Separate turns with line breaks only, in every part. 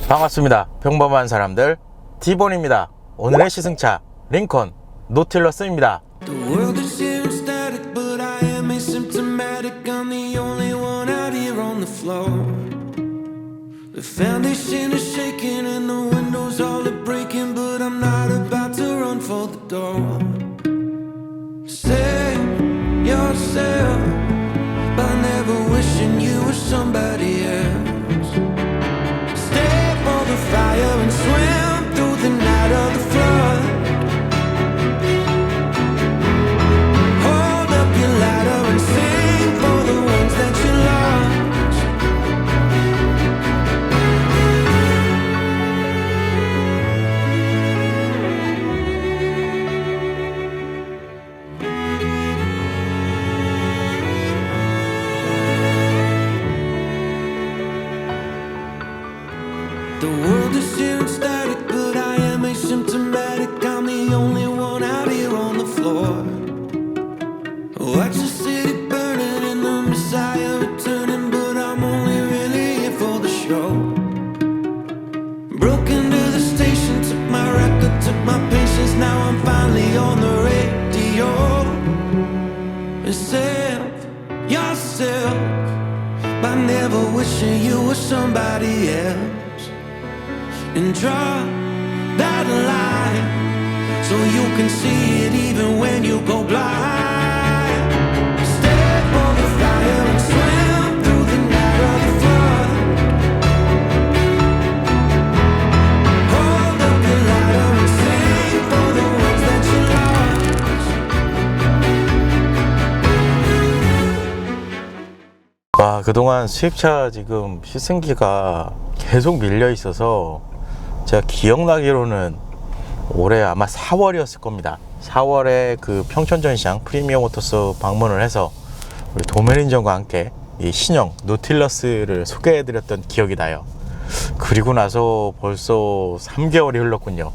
반갑습니다. 평범한 사람들 D본입니다. 오늘의 시승차 링컨 노틸러스입니다.
The world is here and static, but I am asymptomatic. I'm the only one out here on the floor. The foundation is shaking and the windows all are breaking, but I'm not about to run for the door. Save yourself by never wishing you were somebody else. Stay for the fire and swim through the night of the flood. Hold up your ladder and sing for the ones that you lost. The world is here and static, but I am asymptomatic. I'm the only one out here on the floor. Watch the city burning and the Messiah returning, but I'm only really here for the show. Broke into the station, took my record, took my patience. Now I'm finally on the radio. And save yourself by never wishing you were somebody else. And draw that line so you can see it even when you go blind. Step on the fire and swim through the night of the flood. Hold up your ladder and sing for the ones that you lost.
와, 그동안 수입차 지금 시승기가 계속 밀려 있어서 제가 기억나기로는 올해 아마 4월이었을 겁니다. 4월에 그 평촌전시장 프리미엄 모터스 방문을 해서 우리 도매니저과 함께 이 신형 노틸러스를 소개해드렸던 기억이 나요. 그리고 나서 벌써 3개월이 흘렀군요.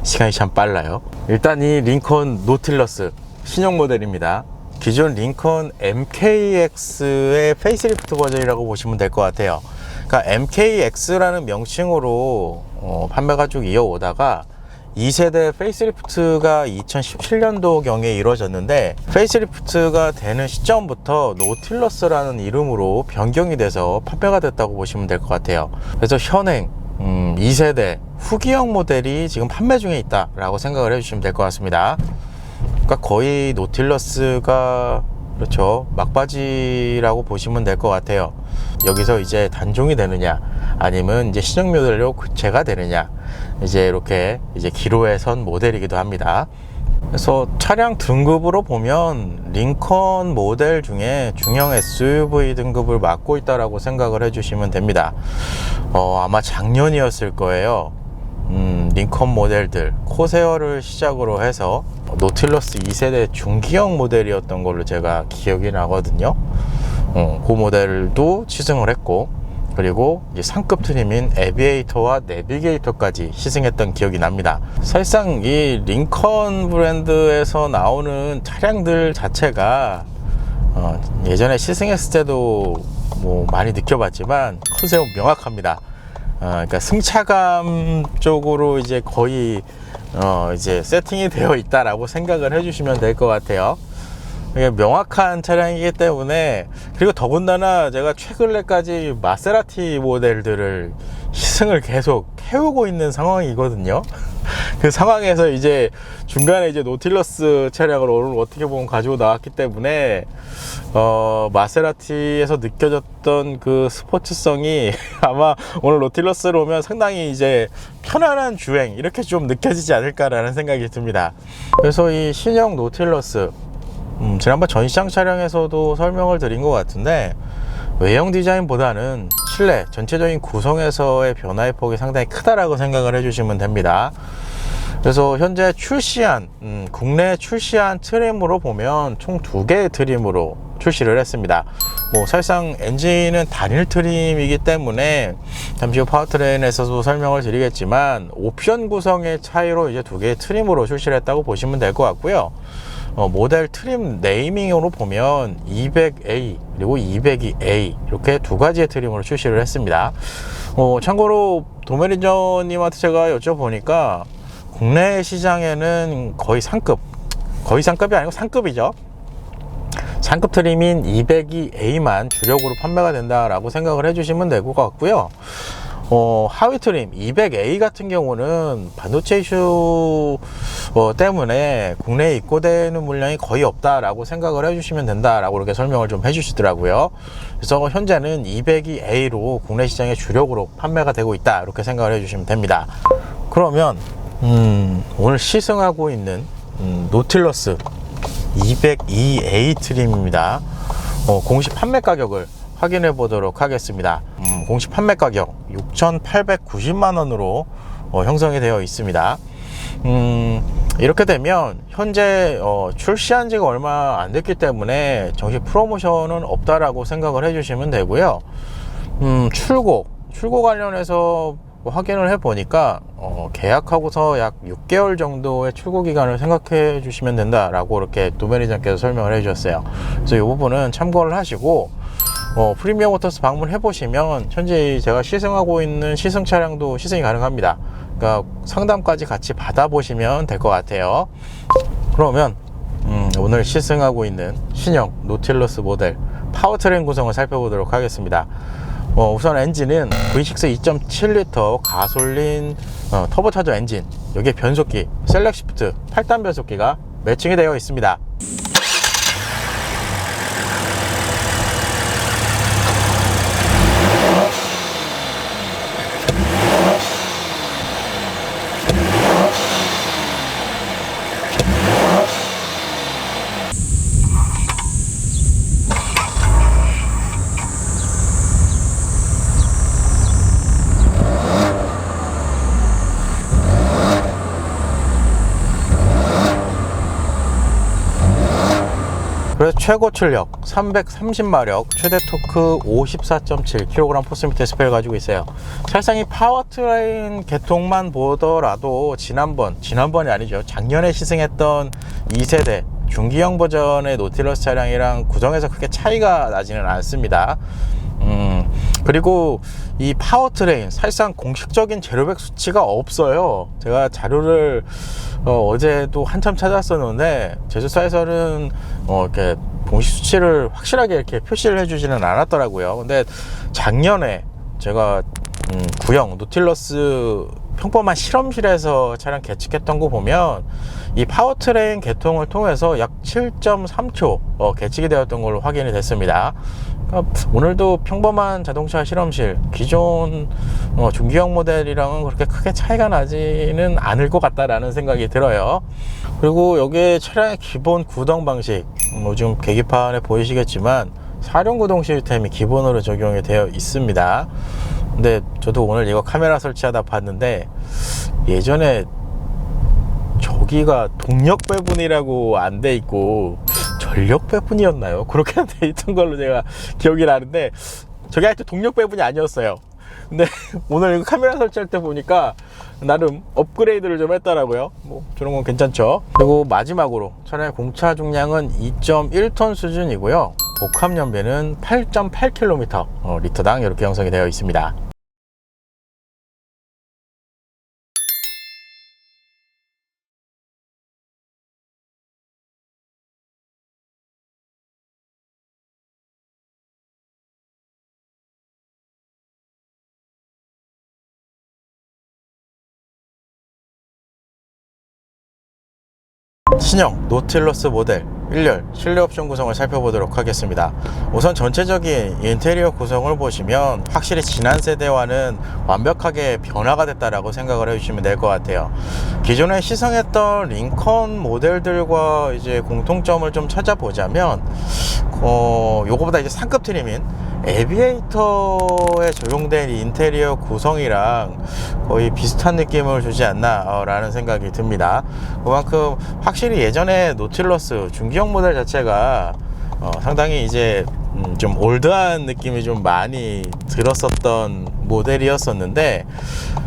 시간이 참 빨라요. 일단 이 링컨 노틸러스 신형 모델입니다. 기존 링컨 MKX의 페이스리프트 버전이라고 보시면 될 것 같아요. 그러니까 MKX라는 명칭으로 판매가 쭉 이어오다가 2세대 페이스리프트가 2017년도경에 이루어졌는데, 페이스리프트가 되는 시점부터 노틸러스라는 이름으로 변경이 돼서 판매가 됐다고 보시면 될 것 같아요. 그래서 현행 2세대 후기형 모델이 지금 판매 중에 있다라고 생각을 해주시면 될 것 같습니다. 그러니까 거의 노틸러스가 그렇죠, 막바지라고 보시면 될 것 같아요. 여기서 이제 단종이 되느냐 아니면 이제 신형 모델로 교체가 되느냐, 이제 이렇게 이제 기로에 선 모델이기도 합니다. 그래서 차량 등급으로 보면 링컨 모델 중에 중형 SUV 등급을 맡고 있다라고 생각을 해주시면 됩니다. 아마 작년이었을 거예요. 링컨 모델들 코세어를 시작으로 해서 노틸러스 2세대 중기형 모델이었던 걸로 제가 기억이 나거든요. 그 모델도 시승을 했고, 그리고 이제 상급 트림인 에비에이터와 내비게이터까지 시승했던 기억이 납니다. 사실상 이 링컨 브랜드에서 나오는 차량들 자체가 예전에 시승했을 때도 뭐 많이 느껴봤지만 컨셉은 명확합니다. 그러니까 승차감 쪽으로 이제 거의 이제 세팅이 되어 있다라고 생각을 해주시면 될 것 같아요. 명확한 차량이기 때문에, 그리고 더군다나 제가 최근에까지 마세라티 모델들을 시승을 계속 해오고 있는 상황이거든요. 그 상황에서 이제 중간에 이제 노틸러스 차량을 오늘 어떻게 보면 가지고 나왔기 때문에 마세라티에서 느껴졌던 그 스포츠성이 아마 오늘 노틸러스로 오면 상당히 이제 편안한 주행 이렇게 좀 느껴지지 않을까라는 생각이 듭니다. 그래서 이 신형 노틸러스 지난번 전시장 차량에서도 설명을 드린 것 같은데, 외형 디자인보다는 실내 전체적인 구성에서의 변화의 폭이 상당히 크다라고 생각을 해주시면 됩니다. 그래서 현재 출시한 국내에 출시한 트림으로 보면 총 2개의 트림으로 출시를 했습니다. 뭐 사실상 엔진은 단일 트림이기 때문에 잠시 후 파워트레인에서도 설명을 드리겠지만, 옵션 구성의 차이로 이제 2개의 트림으로 출시를 했다고 보시면 될 것 같고요. 모델 트림 네이밍으로 보면 200A 그리고 202A 이렇게 두 가지의 트림으로 출시를 했습니다. 참고로 도매니저님한테 제가 여쭤보니까 국내 시장에는 거의 상급이 아니고 상급이죠. 상급 트림인 202A만 주력으로 판매가 된다라고 생각을 해주시면 될 것 같고요. 하위 트림 200A 같은 경우는 반도체 이슈 때문에 국내에 입고되는 물량이 거의 없다라고 생각을 해주시면 된다라고 이렇게 설명을 좀 해주시더라고요. 그래서 현재는 202A로 국내 시장의 주력으로 판매가 되고 있다 이렇게 생각을 해주시면 됩니다. 그러면 오늘 시승하고 있는 노틸러스 202A 트림입니다. 공식 판매 가격을 확인해 보도록 하겠습니다. 공식 판매 가격 6,890만 원으로 형성이 되어 있습니다. 이렇게 되면 현재 출시한 지가 얼마 안 됐기 때문에 정식 프로모션은 없다라고 생각을 해주시면 되고요. 출고 관련해서 확인을 해 보니까 계약하고서 약 6개월 정도의 출고 기간을 생각해 주시면 된다라고 이렇게 도매니저께서 설명을 해 주셨어요. 그래서 이 부분은 참고를 하시고 프리미엄 모터스 방문해 보시면 현재 제가 시승하고 있는 시승 차량도 시승이 가능합니다. 그러니까 상담까지 같이 받아 보시면 될 것 같아요. 그러면 오늘 시승하고 있는 신형 노틸러스 모델 파워트레인 구성을 살펴보도록 하겠습니다. 우선 엔진은 V6 2.7L 가솔린 터보차저 엔진, 여기에 변속기 셀렉시프트 8단 변속기가 매칭이 되어 있습니다. 그래서 최고 출력 330마력, 최대 토크 54.7kg 포스미터 스펙을 가지고 있어요. 사실상 이 파워트레인 개통만 보더라도 지난번이 아니죠, 작년에 시승했던 2세대 중기형 버전의 노틸러스 차량이랑 구성에서 크게 차이가 나지는 않습니다. 그리고 이 파워트레인 사실상 공식적인 제로백 수치가 없어요. 제가 자료를 어제도 한참 찾았었는데 제조사에서는 이렇게 공식 수치를 확실하게 이렇게 표시를 해주지는 않았더라고요. 근데 작년에 제가 구형 노틸러스 평범한 실험실에서 차량 개측했던 거 보면 이 파워트레인 개통을 통해서 약 7.3초 개측이 되었던 걸로 확인이 됐습니다. 그러니까 오늘도 평범한 자동차 실험실, 기존 중기형 모델이랑은 그렇게 크게 차이가 나지는 않을 것 같다라는 생각이 들어요. 그리고 여기에 차량의 기본 구동 방식, 지금 계기판에 보이시겠지만 사륜 구동 시스템이 기본으로 적용이 되어 있습니다. 근데 저도 오늘 이거 카메라 설치하다 봤는데 예전에 저기가 동력 배분이라고 안 돼 있고 전력 배분이었나요? 그렇게 돼 있던 걸로 제가 기억이 나는데 저게 하여튼 동력 배분이 아니었어요. 근데 오늘 이거 카메라 설치할 때 보니까 나름 업그레이드를 좀 했더라고요. 뭐 저런 건 괜찮죠. 그리고 마지막으로 차량의 공차 중량은 2.1톤 수준이고요. 복합 연비는 8.8km 리터당 이렇게 형성이 되어 있습니다. 신형 노틸러스 모델 1열 실내 옵션 구성을 살펴보도록 하겠습니다. 우선 전체적인 인테리어 구성을 보시면 확실히 지난 세대와는 완벽하게 변화가 됐다라고 생각을 해주시면 될 것 같아요. 기존에 시승했던 링컨 모델들과 이제 공통점을 좀 찾아보자면 요거보다 이제 상급 트림인 에비에이터에 적용된 인테리어 구성이랑 거의 비슷한 느낌을 주지 않나 라는 생각이 듭니다. 그만큼 확실히 예전에 노틸러스 중기형 모델 자체가 상당히 이제 좀 올드한 느낌이 좀 많이 들었었던 모델이었었는데,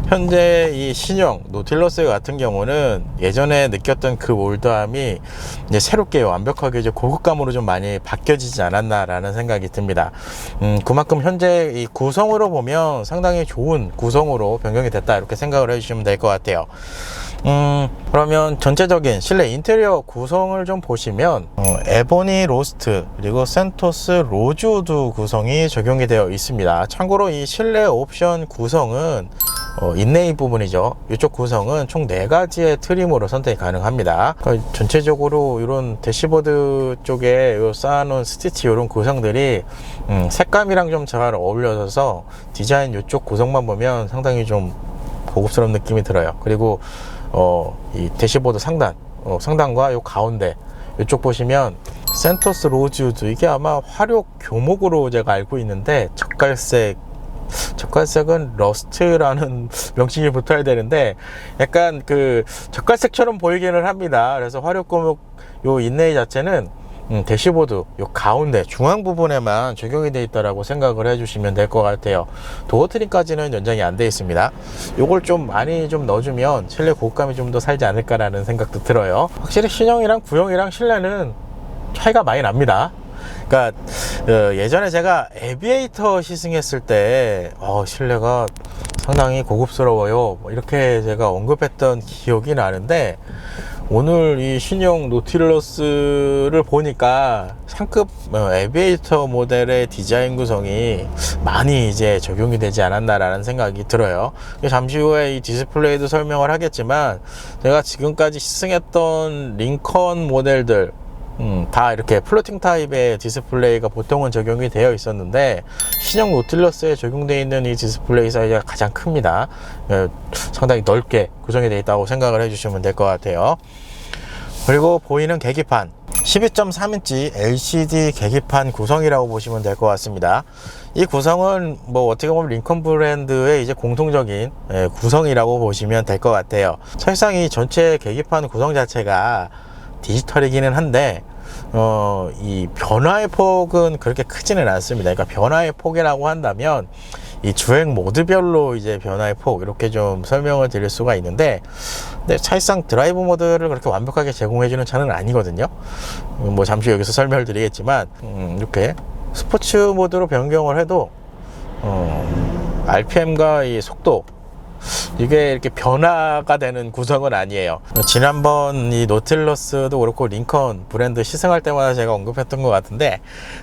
현재 이 신형 노틸러스 같은 경우는 예전에 느꼈던 그 올드함이 이제 새롭게 완벽하게 이제 고급감으로 좀 많이 바뀌어지지 않았나라는 생각이 듭니다. 그만큼 현재 이 구성으로 보면 상당히 좋은 구성으로 변경이 됐다, 이렇게 생각을 해주시면 될 것 같아요. 그러면 전체적인 실내 인테리어 구성을 좀 보시면 에보니 로스트 그리고 센토스 로즈우드 구성이 적용이 되어 있습니다. 참고로 이 실내 옵션 구성은 인레이 부분이죠. 이쪽 구성은 총 4가지의 트림으로 선택이 가능합니다. 그러니까 전체적으로 이런 대시보드 쪽에 쌓아놓은 스티치 이런 구성들이 색감이랑 좀 잘 어울려져서 디자인 이쪽 구성만 보면 상당히 좀 고급스러운 느낌이 들어요. 그리고 이 대시보드 상단과 요 가운데 이쪽 보시면 센토스 로즈우드, 이게 아마 화력 교목으로 제가 알고 있는데 젓갈색은 러스트라는 명칭이 붙어야 되는데 약간 그 젓갈색처럼 보이기는 합니다. 그래서 화력 교목 요 인레이 자체는 대시보드 요 가운데 중앙 부분에만 적용이 되어 있다라고 생각을 해주시면 될 것 같아요. 도어 트림까지는 연장이 안 되어 있습니다. 요걸 좀 많이 좀 넣어주면 실내 고급감이 좀 더 살지 않을까라는 생각도 들어요. 확실히 신형이랑 구형이랑 실내는 차이가 많이 납니다. 그러니까 예전에 제가 에비에이터 시승했을 때 실내가 상당히 고급스러워요, 이렇게 제가 언급했던 기억이 나는데, 오늘 이 신형 노틸러스를 보니까 상급 에비에이터 모델의 디자인 구성이 많이 이제 적용이 되지 않았나라는 생각이 들어요. 잠시 후에 이 디스플레이도 설명을 하겠지만, 제가 지금까지 시승했던 링컨 모델들 다 이렇게 플로팅 타입의 디스플레이가 보통은 적용이 되어 있었는데, 신형 노틸러스에 적용되어 있는 이 디스플레이 사이즈가 가장 큽니다. 상당히 넓게 구성이 되어 있다고 생각을 해주시면 될 것 같아요. 그리고 보이는 계기판 12.3인치 LCD 계기판 구성이라고 보시면 될 것 같습니다. 이 구성은 뭐 어떻게 보면 링컨 브랜드의 이제 공통적인 구성이라고 보시면 될 것 같아요. 사실상 이 전체 계기판 구성 자체가 디지털이기는 한데 이 변화의 폭은 그렇게 크지는 않습니다. 그러니까 변화의 폭이라고 한다면 이 주행 모드별로 이제 변화의 폭, 이렇게 좀 설명을 드릴 수가 있는데, 근데 사실상 드라이브 모드를 그렇게 완벽하게 제공해주는 차는 아니거든요. 뭐 잠시 여기서 설명을 드리겠지만, 이렇게 스포츠 모드로 변경을 해도 RPM과 이 속도, 이게 이렇게 변화가 되는 구성은 아니에요. 지난번 이 노틸러스도 그렇고 링컨 브랜드 시승할 때마다 제가 언급했던 것 같은데,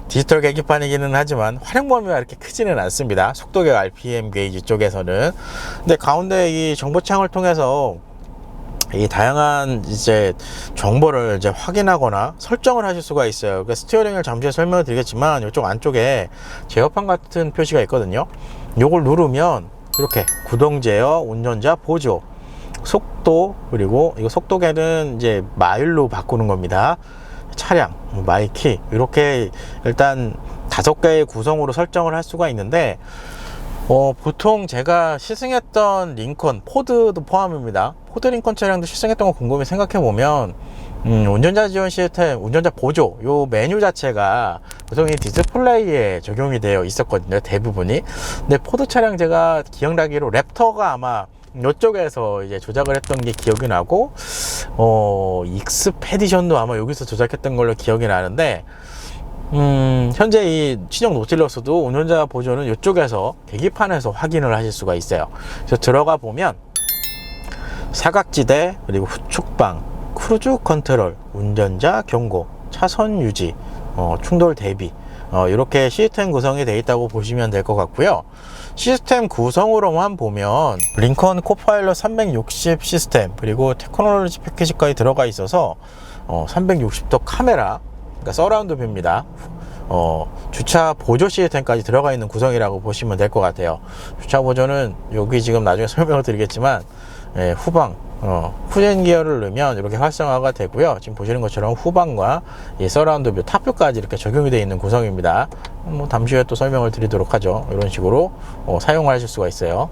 디지털 계기판이기는 하지만 활용 범위가 이렇게 크지는 않습니다. 속도계 RPM 게이지 쪽에서는. 근데 가운데 이 정보창을 통해서 이 다양한 이제 정보를 이제 확인하거나 설정을 하실 수가 있어요. 그러니까 스티어링을 잠시 후에 설명을 드리겠지만, 이쪽 안쪽에 제어판 같은 표시가 있거든요. 요걸 누르면 이렇게 구동 제어, 운전자 보조, 속도, 그리고 이거 속도계는 이제 마일로 바꾸는 겁니다. 차량, 마일키, 이렇게 일단 5개의 구성으로 설정을 할 수가 있는데, 보통 제가 시승했던 링컨, 포드도 포함입니다. 포드 링컨 차량도 시승했던 거 곰곰이 생각해 보면 운전자 지원 시스템, 운전자 보조, 요 메뉴 자체가 보통 이 디스플레이에 적용이 되어 있었거든요, 대부분이. 근데 포드 차량 제가 기억나기로 랩터가 아마 이쪽에서 이제 조작을 했던 게 기억이 나고, 익스페디션도 아마 여기서 조작했던 걸로 기억이 나는데, 현재 이 신형 노틸러스도 운전자 보조는 이쪽에서 계기판에서 확인을 하실 수가 있어요. 그래서 들어가 보면 사각지대, 그리고 후축방, 크루즈 컨트롤, 운전자 경고, 차선 유지, 충돌 대비, 이렇게 시스템 구성이 되어 있다고 보시면 될 것 같고요. 시스템 구성으로만 보면 링컨 코파일럿 360 시스템, 그리고 테크놀로지 패키지까지 들어가 있어서 360도 카메라, 그러니까 서라운드 뷰입니다. 주차 보조 시스템까지 들어가 있는 구성이라고 보시면 될 것 같아요. 주차 보조는 여기 지금 나중에 설명을 드리겠지만, 후방, 후진 기어를 넣으면 이렇게 활성화가 되고요. 지금 보시는 것처럼 후방과 이 서라운드 뷰, 탑뷰까지 이렇게 적용이 되어 있는 구성입니다. 잠시 후에 또 설명을 드리도록 하죠. 이런 식으로 사용하실 수가 있어요.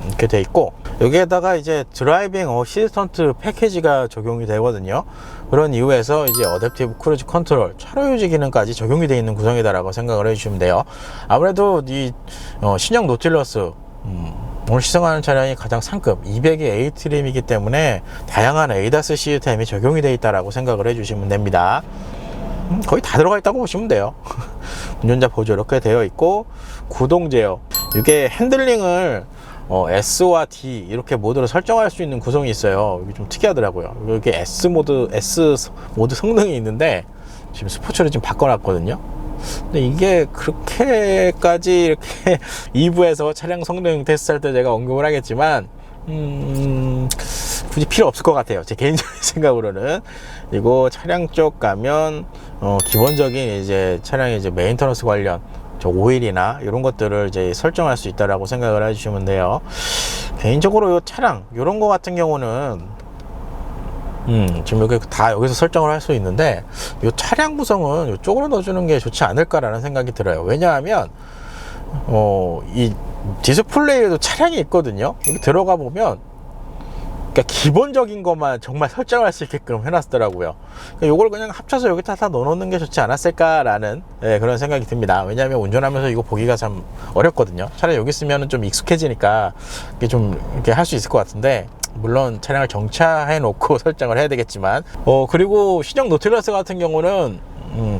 이렇게 돼 있고, 여기에다가 이제 드라이빙 어시스턴트 패키지가 적용이 되거든요. 그런 이유에서 이제 어댑티브 크루즈 컨트롤, 차로 유지 기능까지 적용이 되어 있는 구성이다라고 생각을 해주시면 돼요. 아무래도 이 신형 노틸러스 오늘 시승하는 차량이 가장 상급 200의 A 트림이기 때문에 다양한 ADAS 시스템이 적용이 되어 있다라고 생각을 해주시면 됩니다. 거의 다 들어가 있다고 보시면 돼요. 운전자 보조 이렇게 되어 있고, 구동 제어, 이게 핸들링을 S와 D 이렇게 모드로 설정할 수 있는 구성이 있어요. 이게 좀 특이하더라고요. 이게 S 모드 성능이 있는데 지금 스포츠로 지금 바꿔놨거든요. 근데 이게 그렇게까지 이렇게 2부에서 차량 성능 테스트할 때 제가 언급을 하겠지만 굳이 필요 없을 것 같아요, 제 개인적인 생각으로는. 그리고 차량 쪽 가면 기본적인 이제 차량의 이제 메인터넌스 관련 오일이나 이런 것들을 이제 설정할 수 있다라고 생각을 해주시면 돼요. 개인적으로 이 차량 이런 거 같은 경우는 지금 여기 다 여기서 설정을 할 수 있는데, 이 차량 구성은 이쪽으로 넣어주는 게 좋지 않을까라는 생각이 들어요. 왜냐하면 이 디스플레이에도 차량이 있거든요. 여기 들어가 보면 그러니까 기본적인 것만 정말 설정할 수 있게끔 해놨더라고요. 그러니까 이걸 그냥 합쳐서 여기다 다 넣어놓는 게 좋지 않았을까라는 그런 생각이 듭니다. 왜냐하면 운전하면서 이거 보기가 참 어렵거든요. 차라리 여기 있으면 좀 익숙해지니까 이게 좀 이렇게 할 수 있을 것 같은데, 물론 차량을 정차해 놓고 설정을 해야 되겠지만, 그리고 신형 노틸러스 같은 경우는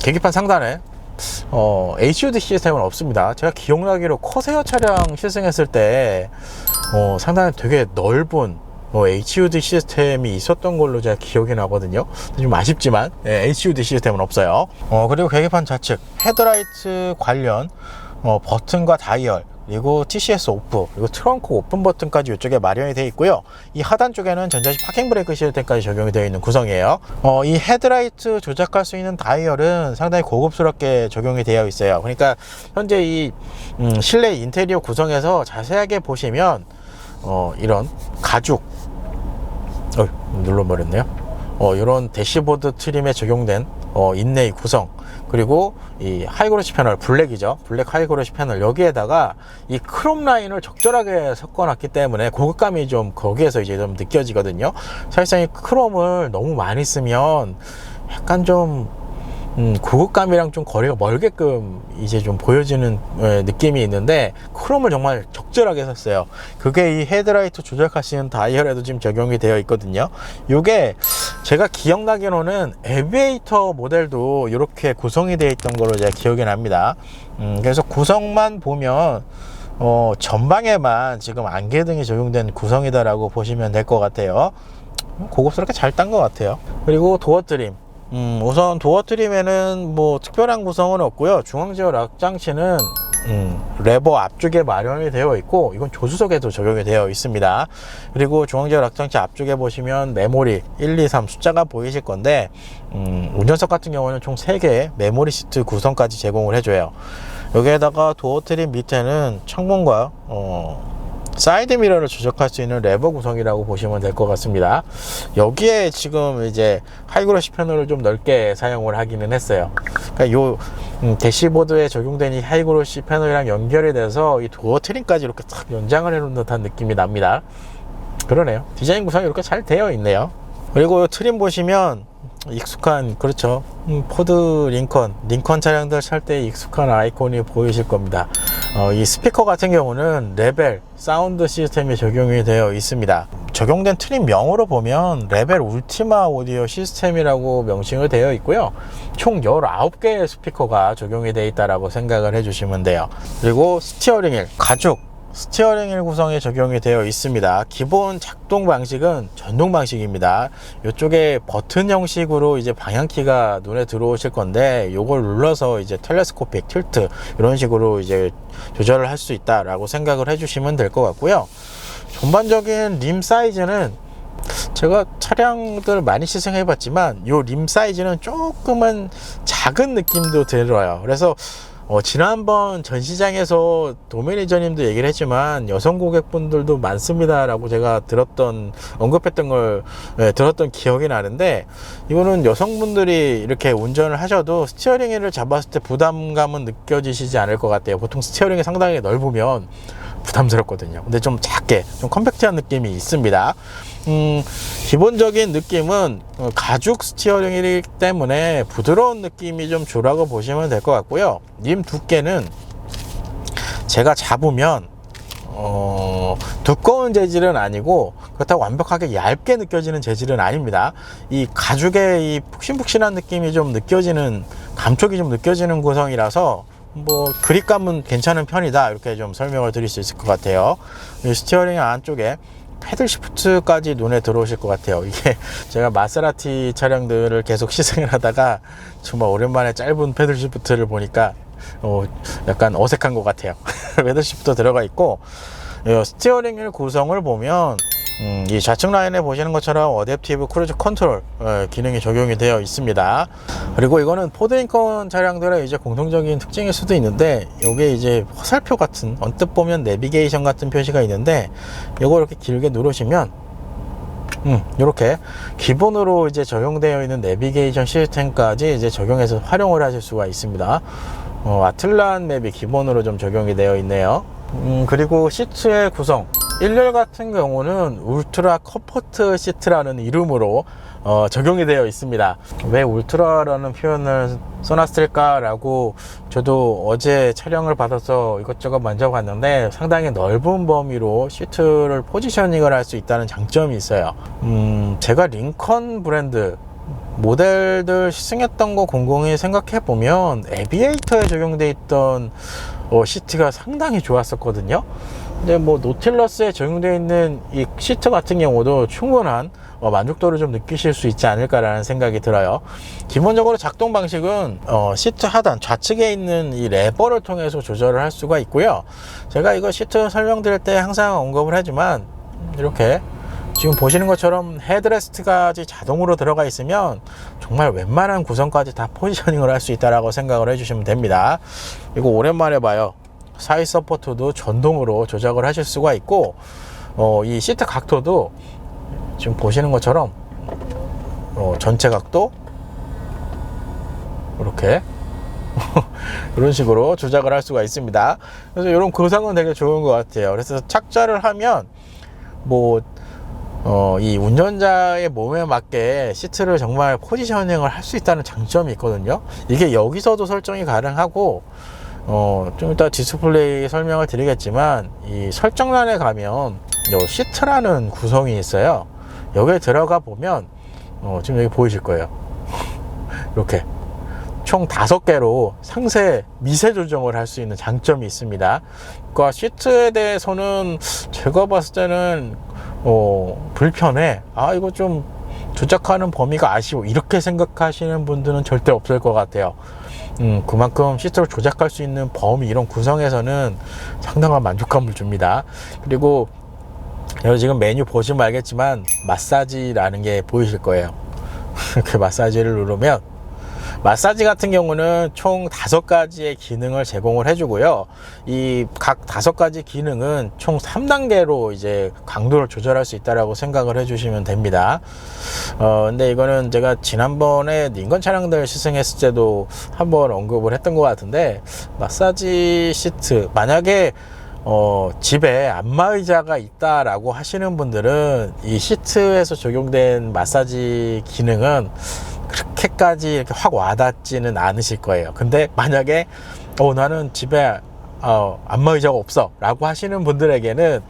계기판 상단에 HUD 시스템은 없습니다. 제가 기억나기로 커세어 차량 시승했을 때 상당히 되게 넓은 HUD 시스템이 있었던 걸로 제가 기억이 나거든요. 좀 아쉽지만 HUD 시스템은 없어요. 그리고 계기판 좌측 헤드라이트 관련 버튼과 다이얼, 그리고 TCS 오프, 그리고 트렁크 오픈 버튼까지 이쪽에 마련이 되어 있고요. 이 하단 쪽에는 전자식 파킹 브레이크 시스템까지 적용이 되어 있는 구성이에요. 이 헤드라이트 조작할 수 있는 다이얼은 상당히 고급스럽게 적용이 되어 있어요. 그러니까 현재 이 실내 인테리어 구성에서 자세하게 보시면 이런 가죽 눌러버렸네요. 이런 대시보드 트림에 적용된 인레이 구성, 그리고 이 하이그로시 패널, 블랙이죠. 블랙 하이그로시 패널, 여기에다가 이 크롬 라인을 적절하게 섞어놨기 때문에 고급감이 좀 거기에서 이제 좀 느껴지거든요. 사실상 이 크롬을 너무 많이 쓰면 약간 좀 고급감이랑 좀 거리가 멀게끔 이제 좀 보여지는 느낌이 있는데, 크롬을 정말 적절하게 썼어요. 그게 이 헤드라이트 조작할 수 있는 다이얼에도 지금 적용이 되어 있거든요. 이게 제가 기억나기로는 에비에이터 모델도 이렇게 구성이 되어 있던 걸로 제가 기억이 납니다. 그래서 구성만 보면 전방에만 지금 안개등이 적용된 구성이다라고 보시면 될 것 같아요. 고급스럽게 잘 딴 것 같아요. 그리고 도어 트림, 우선 도어 트림에는 뭐 특별한 구성은 없고요. 중앙 제어 락 장치는 레버 앞쪽에 마련이 되어 있고, 이건 조수석에도 적용이 되어 있습니다. 그리고 중앙 제어 락 장치 앞쪽에 보시면 메모리 1, 2, 3 숫자가 보이실 건데, 운전석 같은 경우는 총 3개의 메모리 시트 구성까지 제공을 해줘요. 여기에다가 도어 트림 밑에는 창문과 사이드 미러를 조작할 수 있는 레버 구성이라고 보시면 될 것 같습니다. 여기에 지금 이제 하이그로시 패널을 좀 넓게 사용을 하기는 했어요. 그러니까 요 대시보드에 적용된 이 하이그로시 패널이랑 연결이 돼서 이 도어 트림까지 이렇게 탁 연장을 해놓은 듯한 느낌이 납니다. 그러네요. 디자인 구성이 이렇게 잘 되어 있네요. 그리고 트림 보시면 익숙한, 그렇죠, 포드 링컨 차량들 살 때 익숙한 아이콘이 보이실 겁니다. 이 스피커 같은 경우는 레벨 사운드 시스템이 적용이 되어 있습니다. 적용된 트림 명으로 보면 레벨 울티마 오디오 시스템이라고 명칭이 되어 있고요. 총 19개의 스피커가 적용이 되어 있다라고 생각을 해주시면 돼요. 그리고 스티어링 휠, 가죽 스티어링 휠 구성에 적용이 되어 있습니다. 기본 작동 방식은 전동 방식입니다. 이쪽에 버튼 형식으로 이제 방향키가 눈에 들어오실 건데, 요걸 눌러서 이제 텔레스코픽 틸트 이런 식으로 이제 조절을 할 수 있다라고 생각을 해주시면 될 것 같고요. 전반적인 림 사이즈는 제가 차량들 많이 시승해 봤지만 요 림 사이즈는 조금은 작은 느낌도 들어요. 그래서 지난번 전시장에서 도매니저님도 얘기를 했지만 여성 고객분들도 많습니다 라고 제가 언급했던 걸 들었던 기억이 나는데, 이거는 여성분들이 이렇게 운전을 하셔도 스티어링 휠을 잡았을 때 부담감은 느껴지시지 않을 것 같아요. 보통 스티어링이 상당히 넓으면 부담스럽거든요. 근데 좀 작게, 좀 컴팩트한 느낌이 있습니다. 기본적인 느낌은 가죽 스티어링 휠이기 때문에 부드러운 느낌이 좀 주라고 보시면 될 것 같고요. 림 두께는 제가 잡으면 두꺼운 재질은 아니고 그렇다고 완벽하게 얇게 느껴지는 재질은 아닙니다. 이 가죽의 이 푹신푹신한 느낌이 좀 느껴지는, 감촉이 좀 느껴지는 구성이라서 뭐 그립감은 괜찮은 편이다, 이렇게 좀 설명을 드릴 수 있을 것 같아요. 이 스티어링 안쪽에 패들 시프트까지 눈에 들어오실 것 같아요. 이게 제가 마세라티 차량들을 계속 시승을 하다가 정말 오랜만에 짧은 패들 시프트를 보니까 약간 어색한 것 같아요. 패들 시프트 들어가 있고, 스티어링 휠 구성을 보면 이 좌측 라인에 보시는 것처럼 어댑티브 크루즈 컨트롤 기능이 적용이 되어 있습니다. 그리고 이거는 포드 링컨 차량들의 이제 공통적인 특징일 수도 있는데, 요게 이제 화살표 같은, 언뜻 보면 내비게이션 같은 표시가 있는데, 요거 이렇게 길게 누르시면 이렇게 기본으로 이제 적용되어 있는 내비게이션 시스템까지 이제 적용해서 활용을 하실 수가 있습니다. 아틀란 맵이 기본으로 좀 적용이 되어 있네요. 그리고 시트의 구성, 1열 같은 경우는 울트라 컴포트 시트라는 이름으로 적용이 되어 있습니다. 왜 울트라라는 표현을 써놨을까 라고 저도 어제 촬영을 받아서 이것저것 만져봤는데, 상당히 넓은 범위로 시트를 포지셔닝을 할 수 있다는 장점이 있어요. 제가 링컨 브랜드 모델들 시승했던 거 곰곰이 생각해 보면 에비에이터에 적용돼 있던 시트가 상당히 좋았었거든요. 근데 뭐 노틸러스에 적용되어 있는 이 시트 같은 경우도 충분한 만족도를 좀 느끼실 수 있지 않을까라는 생각이 들어요. 기본적으로 작동 방식은 시트 하단 좌측에 있는 이 레버를 통해서 조절을 할 수가 있고요. 제가 이거 시트 설명드릴 때 항상 언급을 하지만, 이렇게 지금 보시는 것처럼 헤드레스트까지 자동으로 들어가 있으면 정말 웬만한 구성까지 다 포지셔닝을 할 수 있다라고 생각을 해주시면 됩니다. 이거 오랜만에 봐요. 사이드 서포트도 전동으로 조작을 하실 수가 있고, 이 시트 각도도 지금 보시는 것처럼 전체 각도 이렇게 이런 식으로 조작을 할 수가 있습니다. 그래서 이런 구성은 되게 좋은 것 같아요. 그래서 착좌를 하면 이 운전자의 몸에 맞게 시트를 정말 포지셔닝을 할 수 있다는 장점이 있거든요. 이게 여기서도 설정이 가능하고, 좀 이따 디스플레이 설명을 드리겠지만, 이 설정란에 가면 요 시트라는 구성이 있어요. 여기에 들어가 보면 지금 여기 보이실 거예요. 이렇게 총 5개로 상세 미세 조정을 할 수 있는 장점이 있습니다. 그러니까 시트에 대해서는 제가 봤을 때는 불편해, 이거 좀 조작하는 범위가 아쉬워, 이렇게 생각하시는 분들은 절대 없을 것 같아요. 그만큼 시트를 조작할 수 있는 범위, 이런 구성에서는 상당한 만족감을 줍니다. 그리고 여기 지금 메뉴 보시면 알겠지만 마사지라는 게 보이실 거예요. 그 마사지를 누르면, 마사지 같은 경우는 총 5가지의 기능을 제공을 해주고요. 이 각 5가지 기능은 총 3단계로 이제 강도를 조절할 수 있다라고 생각을 해주시면 됩니다. 근데 이거는 제가 지난번에 링컨 차량들 시승했을 때도 한번 언급을 했던 것 같은데, 마사지 시트, 만약에 집에 안마의자가 있다라고 하시는 분들은 이 시트에서 적용된 마사지 기능은 그렇게까지 이렇게 확 와닿지는 않으실 거예요. 근데 만약에 나는 집에 안마의자가 없어 라고 하시는 분들에게는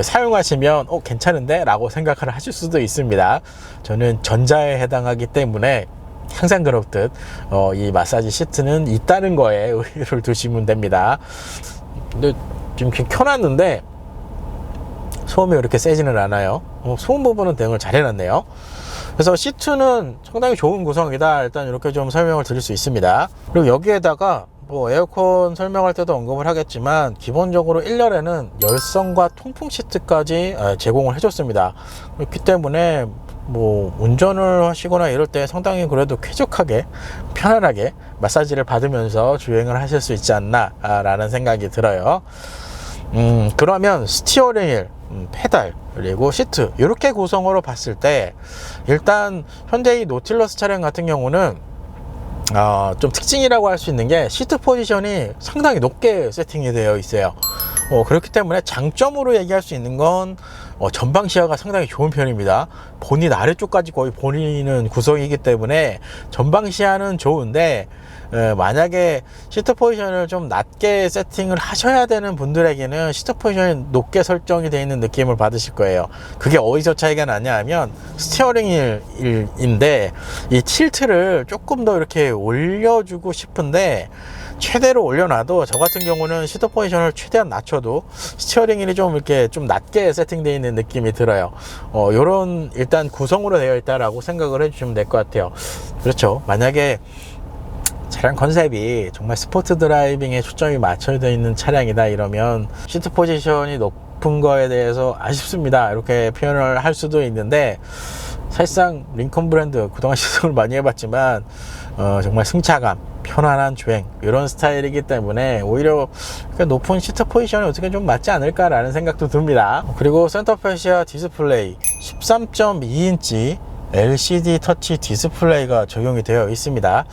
사용하시면 괜찮은데 라고 생각을 하실 수도 있습니다. 저는 전자에 해당하기 때문에 항상 그렇듯 이 마사지 시트는 있다는 거에 의의를 두시면 됩니다. 근데 지금 켜놨는데 소음이 이렇게 세지는 않아요. 소음 부분은 대응을 잘 해놨네요. 그래서 시트는 상당히 좋은 구성이다, 일단 이렇게 좀 설명을 드릴 수 있습니다. 그리고 여기에다가 에어컨 설명할 때도 언급을 하겠지만, 기본적으로 1열에는 열선과 통풍 시트까지 제공을 해줬습니다. 그렇기 때문에 운전을 하시거나 이럴 때 상당히 그래도 쾌적하게 편안하게 마사지를 받으면서 주행을 하실 수 있지 않나 라는 생각이 들어요. 그러면 스티어링 휠, 페달, 그리고 시트, 이렇게 구성으로 봤을 때 일단 현재 이 노틸러스 차량 같은 경우는 좀 특징이라고 할 수 있는 게 시트 포지션이 상당히 높게 세팅이 되어 있어요. 그렇기 때문에 장점으로 얘기할 수 있는 건 전방 시야가 상당히 좋은 편입니다. 본인 아래쪽까지 거의 보이는 구성이기 때문에 전방 시야는 좋은데, 만약에 시트 포지션을 좀 낮게 세팅을 하셔야 되는 분들에게는 시트 포지션이 높게 설정이 되어 있는 느낌을 받으실 거예요. 그게 어디서 차이가 나냐 하면 스티어링인데, 이 틸트를 조금 더 이렇게 올려주고 싶은데 최대로 올려놔도, 저 같은 경우는 시트 포지션을 최대한 낮춰도 스티어링이 좀 이렇게 좀 낮게 세팅되어 있는 느낌이 들어요. 요런 일단 구성으로 되어 있다라고 생각을 해주시면 될 것 같아요. 그렇죠. 만약에 차량 컨셉이 정말 스포츠 드라이빙에 초점이 맞춰져 있는 차량이다 이러면 시트 포지션이 높은 거에 대해서 아쉽습니다 이렇게 표현을 할 수도 있는데, 사실상 링컨 브랜드 그동안 시승을 많이 해봤지만 정말 승차감, 편안한 주행 이런 스타일이기 때문에 오히려 높은 시트 포지션이 어떻게 좀 맞지 않을까 라는 생각도 듭니다. 그리고 센터 페시아 디스플레이 13.2인치 LCD 터치 디스플레이가 적용이 되어 있습니다.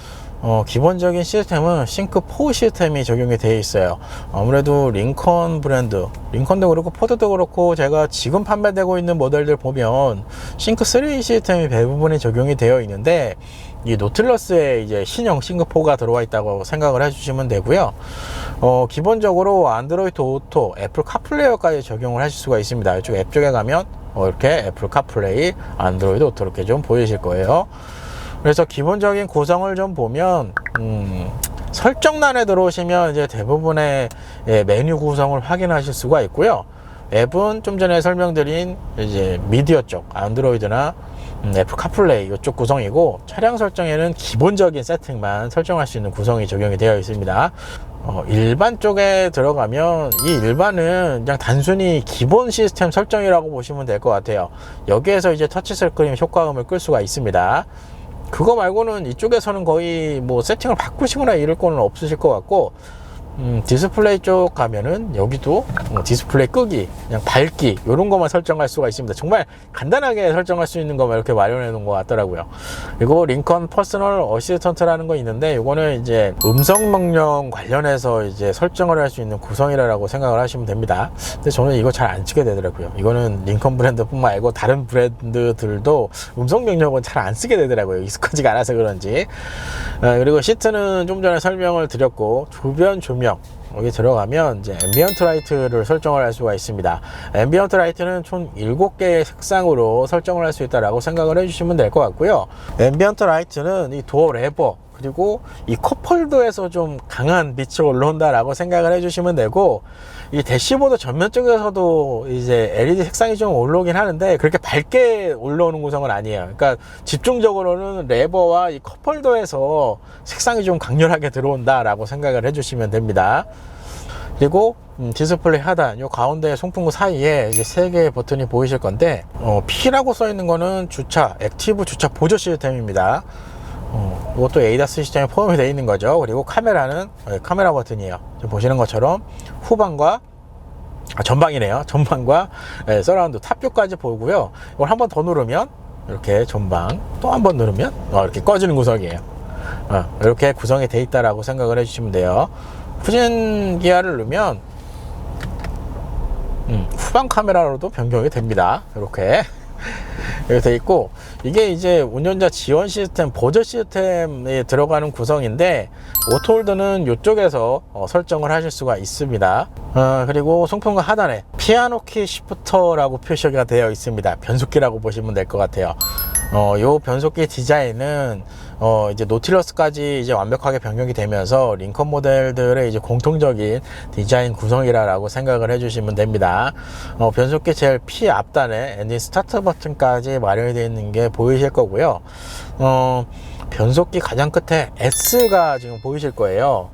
기본적인 시스템은 싱크4 시스템이 적용이 되어 있어요. 아무래도 링컨 브랜드, 링컨도 그렇고 포드도 그렇고 제가 지금 판매되고 있는 모델들 보면 싱크3 시스템이 대부분이 적용이 되어 있는데, 이 노틸러스에 이제 신형 싱크4가 들어와 있다고 생각을 해주시면 되고요. 기본적으로 안드로이드 오토, 애플 카플레이어까지 적용을 하실 수가 있습니다. 이쪽 앱 쪽에 가면 이렇게 애플 카플레이, 안드로이드 오토 이렇게 좀 보이실 거예요. 그래서 기본적인 구성을 좀 보면, 설정란에 들어오시면 이제 대부분의 메뉴 구성을 확인하실 수가 있고요. 앱은 좀 전에 설명드린 이제 미디어 쪽, 안드로이드나 애플 카플레이 이쪽 구성이고, 차량 설정에는 기본적인 세팅만 설정할 수 있는 구성이 적용이 되어 있습니다. 일반 쪽에 들어가면 이 일반은 그냥 단순히 기본 시스템 설정이라고 보시면 될 것 같아요. 여기에서 이제 터치 스크린 효과음을 끌 수가 있습니다. 그거 말고는 이쪽에서는 거의 뭐 세팅을 바꾸시거나 이럴 거는 없으실 것 같고, 디스플레이 쪽 가면은 여기도 디스플레이 끄기, 그냥 밝기 이런 것만 설정할 수가 있습니다. 정말 간단하게 설정할 수 있는 것만 이렇게 마련해 놓은 것 같더라고요. 그리고 링컨 퍼스널 어시스턴트라는 거 있는데, 이거는 이제 음성 명령 관련해서 이제 설정을 할 수 있는 구성이라고 생각을 하시면 됩니다. 근데 저는 이거 잘 안 쓰게 되더라고요. 이거는 링컨 브랜드뿐만 아니고 다른 브랜드들도 음성 명령은 잘 안 쓰게 되더라고요. 익숙하지가 않아서 그런지. 그리고 시트는 좀 전에 설명을 드렸고, 주변 조명 여기 들어가면 이제 앰비언트 라이트를 설정을 할 수가 있습니다. 앰비언트 라이트는 총 7개의 색상으로 설정을 할 수 있다라고 생각을 해주시면 될 것 같고요. 앰비언트 라이트는 이 도어 레버 그리고 이 컵홀더에서 좀 강한 빛이 올라온다라고 생각을 해주시면 되고, 이 대시보드 전면 쪽에서도 이제 LED 색상이 좀 올라오긴 하는데 그렇게 밝게 올라오는 구성은 아니에요. 그러니까 집중적으로는 레버와 이 컵홀더에서 색상이 좀 강렬하게 들어온다라고 생각을 해주시면 됩니다. 그리고 디스플레이 하단 요 가운데 송풍구 사이에 이제 3개의 버튼이 보이실 건데, P라고 써 있는 거는 주차, 액티브 주차 보조 시스템입니다. 이것도 ADAS 시스템에 포함이 되어 있는 거죠. 그리고 카메라는 카메라 버튼이에요. 지금 보시는 것처럼 후방과 전방이네요. 전방과 서라운드 탑뷰까지 보고요. 이걸 한 번 더 누르면 이렇게 전방, 또 한 번 누르면 이렇게 꺼지는 구성이에요. 이렇게 구성이 되어 있다라고 생각을 해주시면 돼요. 후진 기어를 누르면 후방 카메라로도 변경이 됩니다. 이렇게 돼 있고, 이게 이제 운전자 지원 시스템, 보조 시스템에 들어가는 구성인데, 오토홀드는 이쪽에서 설정을 하실 수가 있습니다. 그리고 송풍구 하단에 피아노 키 시프터라고 표시가 되어 있습니다. 변속기라고 보시면 될 것 같아요. 요 변속기 디자인은 이제 노틸러스까지 이제 완벽하게 변경이 되면서 링컨 모델들의 이제 공통적인 디자인 구성이라고 생각을 해주시면 됩니다. 변속기 제일 P 앞단에 엔진 스타트 버튼까지 마련이 되어 있는 게 보이실 거고요. 변속기 가장 끝에 S가 지금 보이실 거예요.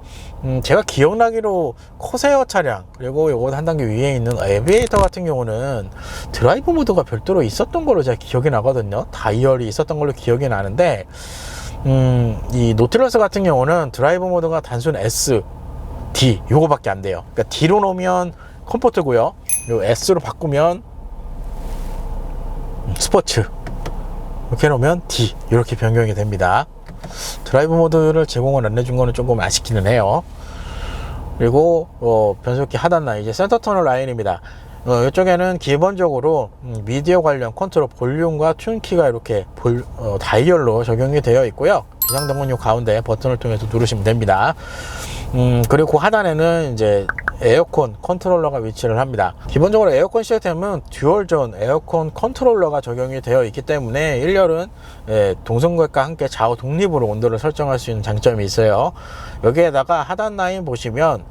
제가 기억나기로 코세어 차량, 그리고 요거 한 단계 위에 있는 에비에이터 같은 경우는 드라이브 모드가 별도로 있었던 걸로 제가 기억이 나거든요. 다이얼이 있었던 걸로 기억이 나는데, 이 노틸러스 같은 경우는 드라이브 모드가 단순 S, D 요거밖에 안 돼요. 그러니까 D로 놓으면 컴포트고요, 요 S로 바꾸면 스포츠, 이렇게 놓으면 D 이렇게 변경이 됩니다. 드라이브 모드를 제공을 안 해준 거는 조금 아쉽기는 해요. 그리고 변속기 하단 라인, 이제 센터 터널 라인입니다. 이쪽에는 기본적으로 미디어 관련 컨트롤 볼륨과 튠키가 이렇게 다이얼로 적용이 되어 있고요. 비상등원료 가운데 버튼을 통해서 누르시면 됩니다. 그리고 그 하단에는 이제 에어컨 컨트롤러가 위치를 합니다. 기본적으로 에어컨 시스템은 듀얼존 에어컨 컨트롤러가 적용이 되어 있기 때문에 1열은 동선객과 함께 좌우 독립으로 온도를 설정할 수 있는 장점이 있어요. 여기에다가 하단 라인 보시면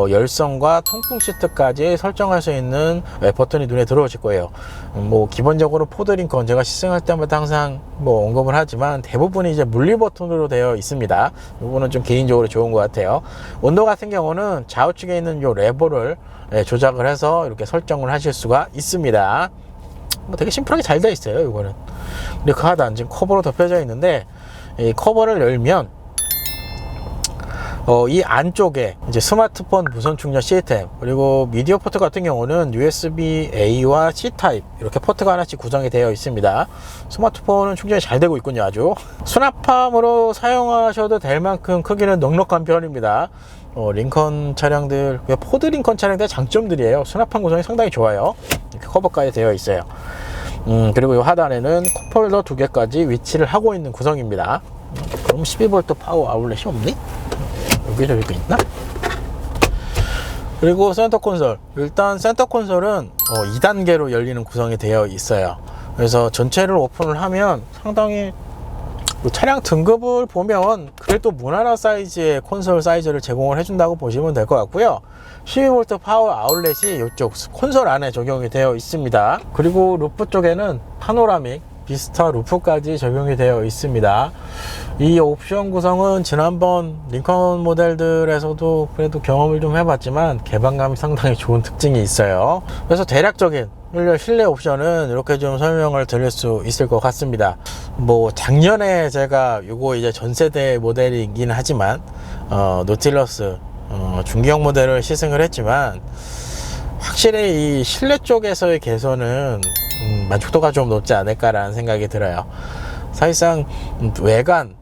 열선과 통풍 시트까지 설정할 수 있는 버튼이 눈에 들어오실 거예요. 뭐 기본적으로 포드링컨 제가 시승할 때마다 항상 뭐 언급을 하지만 대부분이 이제 물리 버튼으로 되어 있습니다. 이거는 좀 개인적으로 좋은 것 같아요. 온도 같은 경우는 좌우측에 있는 요 레버를 조작을 해서 이렇게 설정을 하실 수가 있습니다. 뭐 되게 심플하게 잘 되어 있어요. 이거는. 그리고 그 하단 지금 커버로 덮여져 있는데 이 커버를 열면 이 안쪽에 이제 스마트폰 무선 충전 시스템 그리고 미디어 포트 같은 경우는 USB-A와 C 타입 이렇게 포트가 하나씩 구성이 되어 있습니다. 스마트폰은 충전이 잘 되고 있군요. 아주 수납함으로 사용하셔도 될 만큼 크기는 넉넉한 편입니다. 링컨 차량들, 포드 링컨 차량들의 장점들이에요. 수납함 구성이 상당히 좋아요. 이렇게 커버까지 되어 있어요. 그리고 이 하단에는 컵홀더 2개까지 위치를 하고 있는 구성입니다. 그럼 12V 파워 아울렛이 없니? 여기 저기 있나? 그리고 센터 콘솔, 일단 센터 콘솔은 2단계로 열리는 구성이 되어 있어요. 그래서 전체를 오픈을 하면 상당히 차량 등급을 보면 그래도 무난한 사이즈의 콘솔 사이즈를 제공을 해준다고 보시면 될 것 같고요. 12V 파워 아울렛이 이쪽 콘솔 안에 적용이 되어 있습니다. 그리고 루프 쪽에는 파노라믹 비스타 루프까지 적용이 되어 있습니다. 이 옵션 구성은 지난번 링컨 모델들에서도 그래도 경험을 좀 해봤지만 개방감이 상당히 좋은 특징이 있어요. 그래서 대략적인 실내 옵션은 이렇게 좀 설명을 드릴 수 있을 것 같습니다. 뭐 작년에 제가 이거 이제 전세대 모델이긴 하지만 노틸러스 중기형 모델을 시승을 했지만 확실히 이 실내 쪽에서의 개선은 만족도가 좀 높지 않을까라는 생각이 들어요. 사실상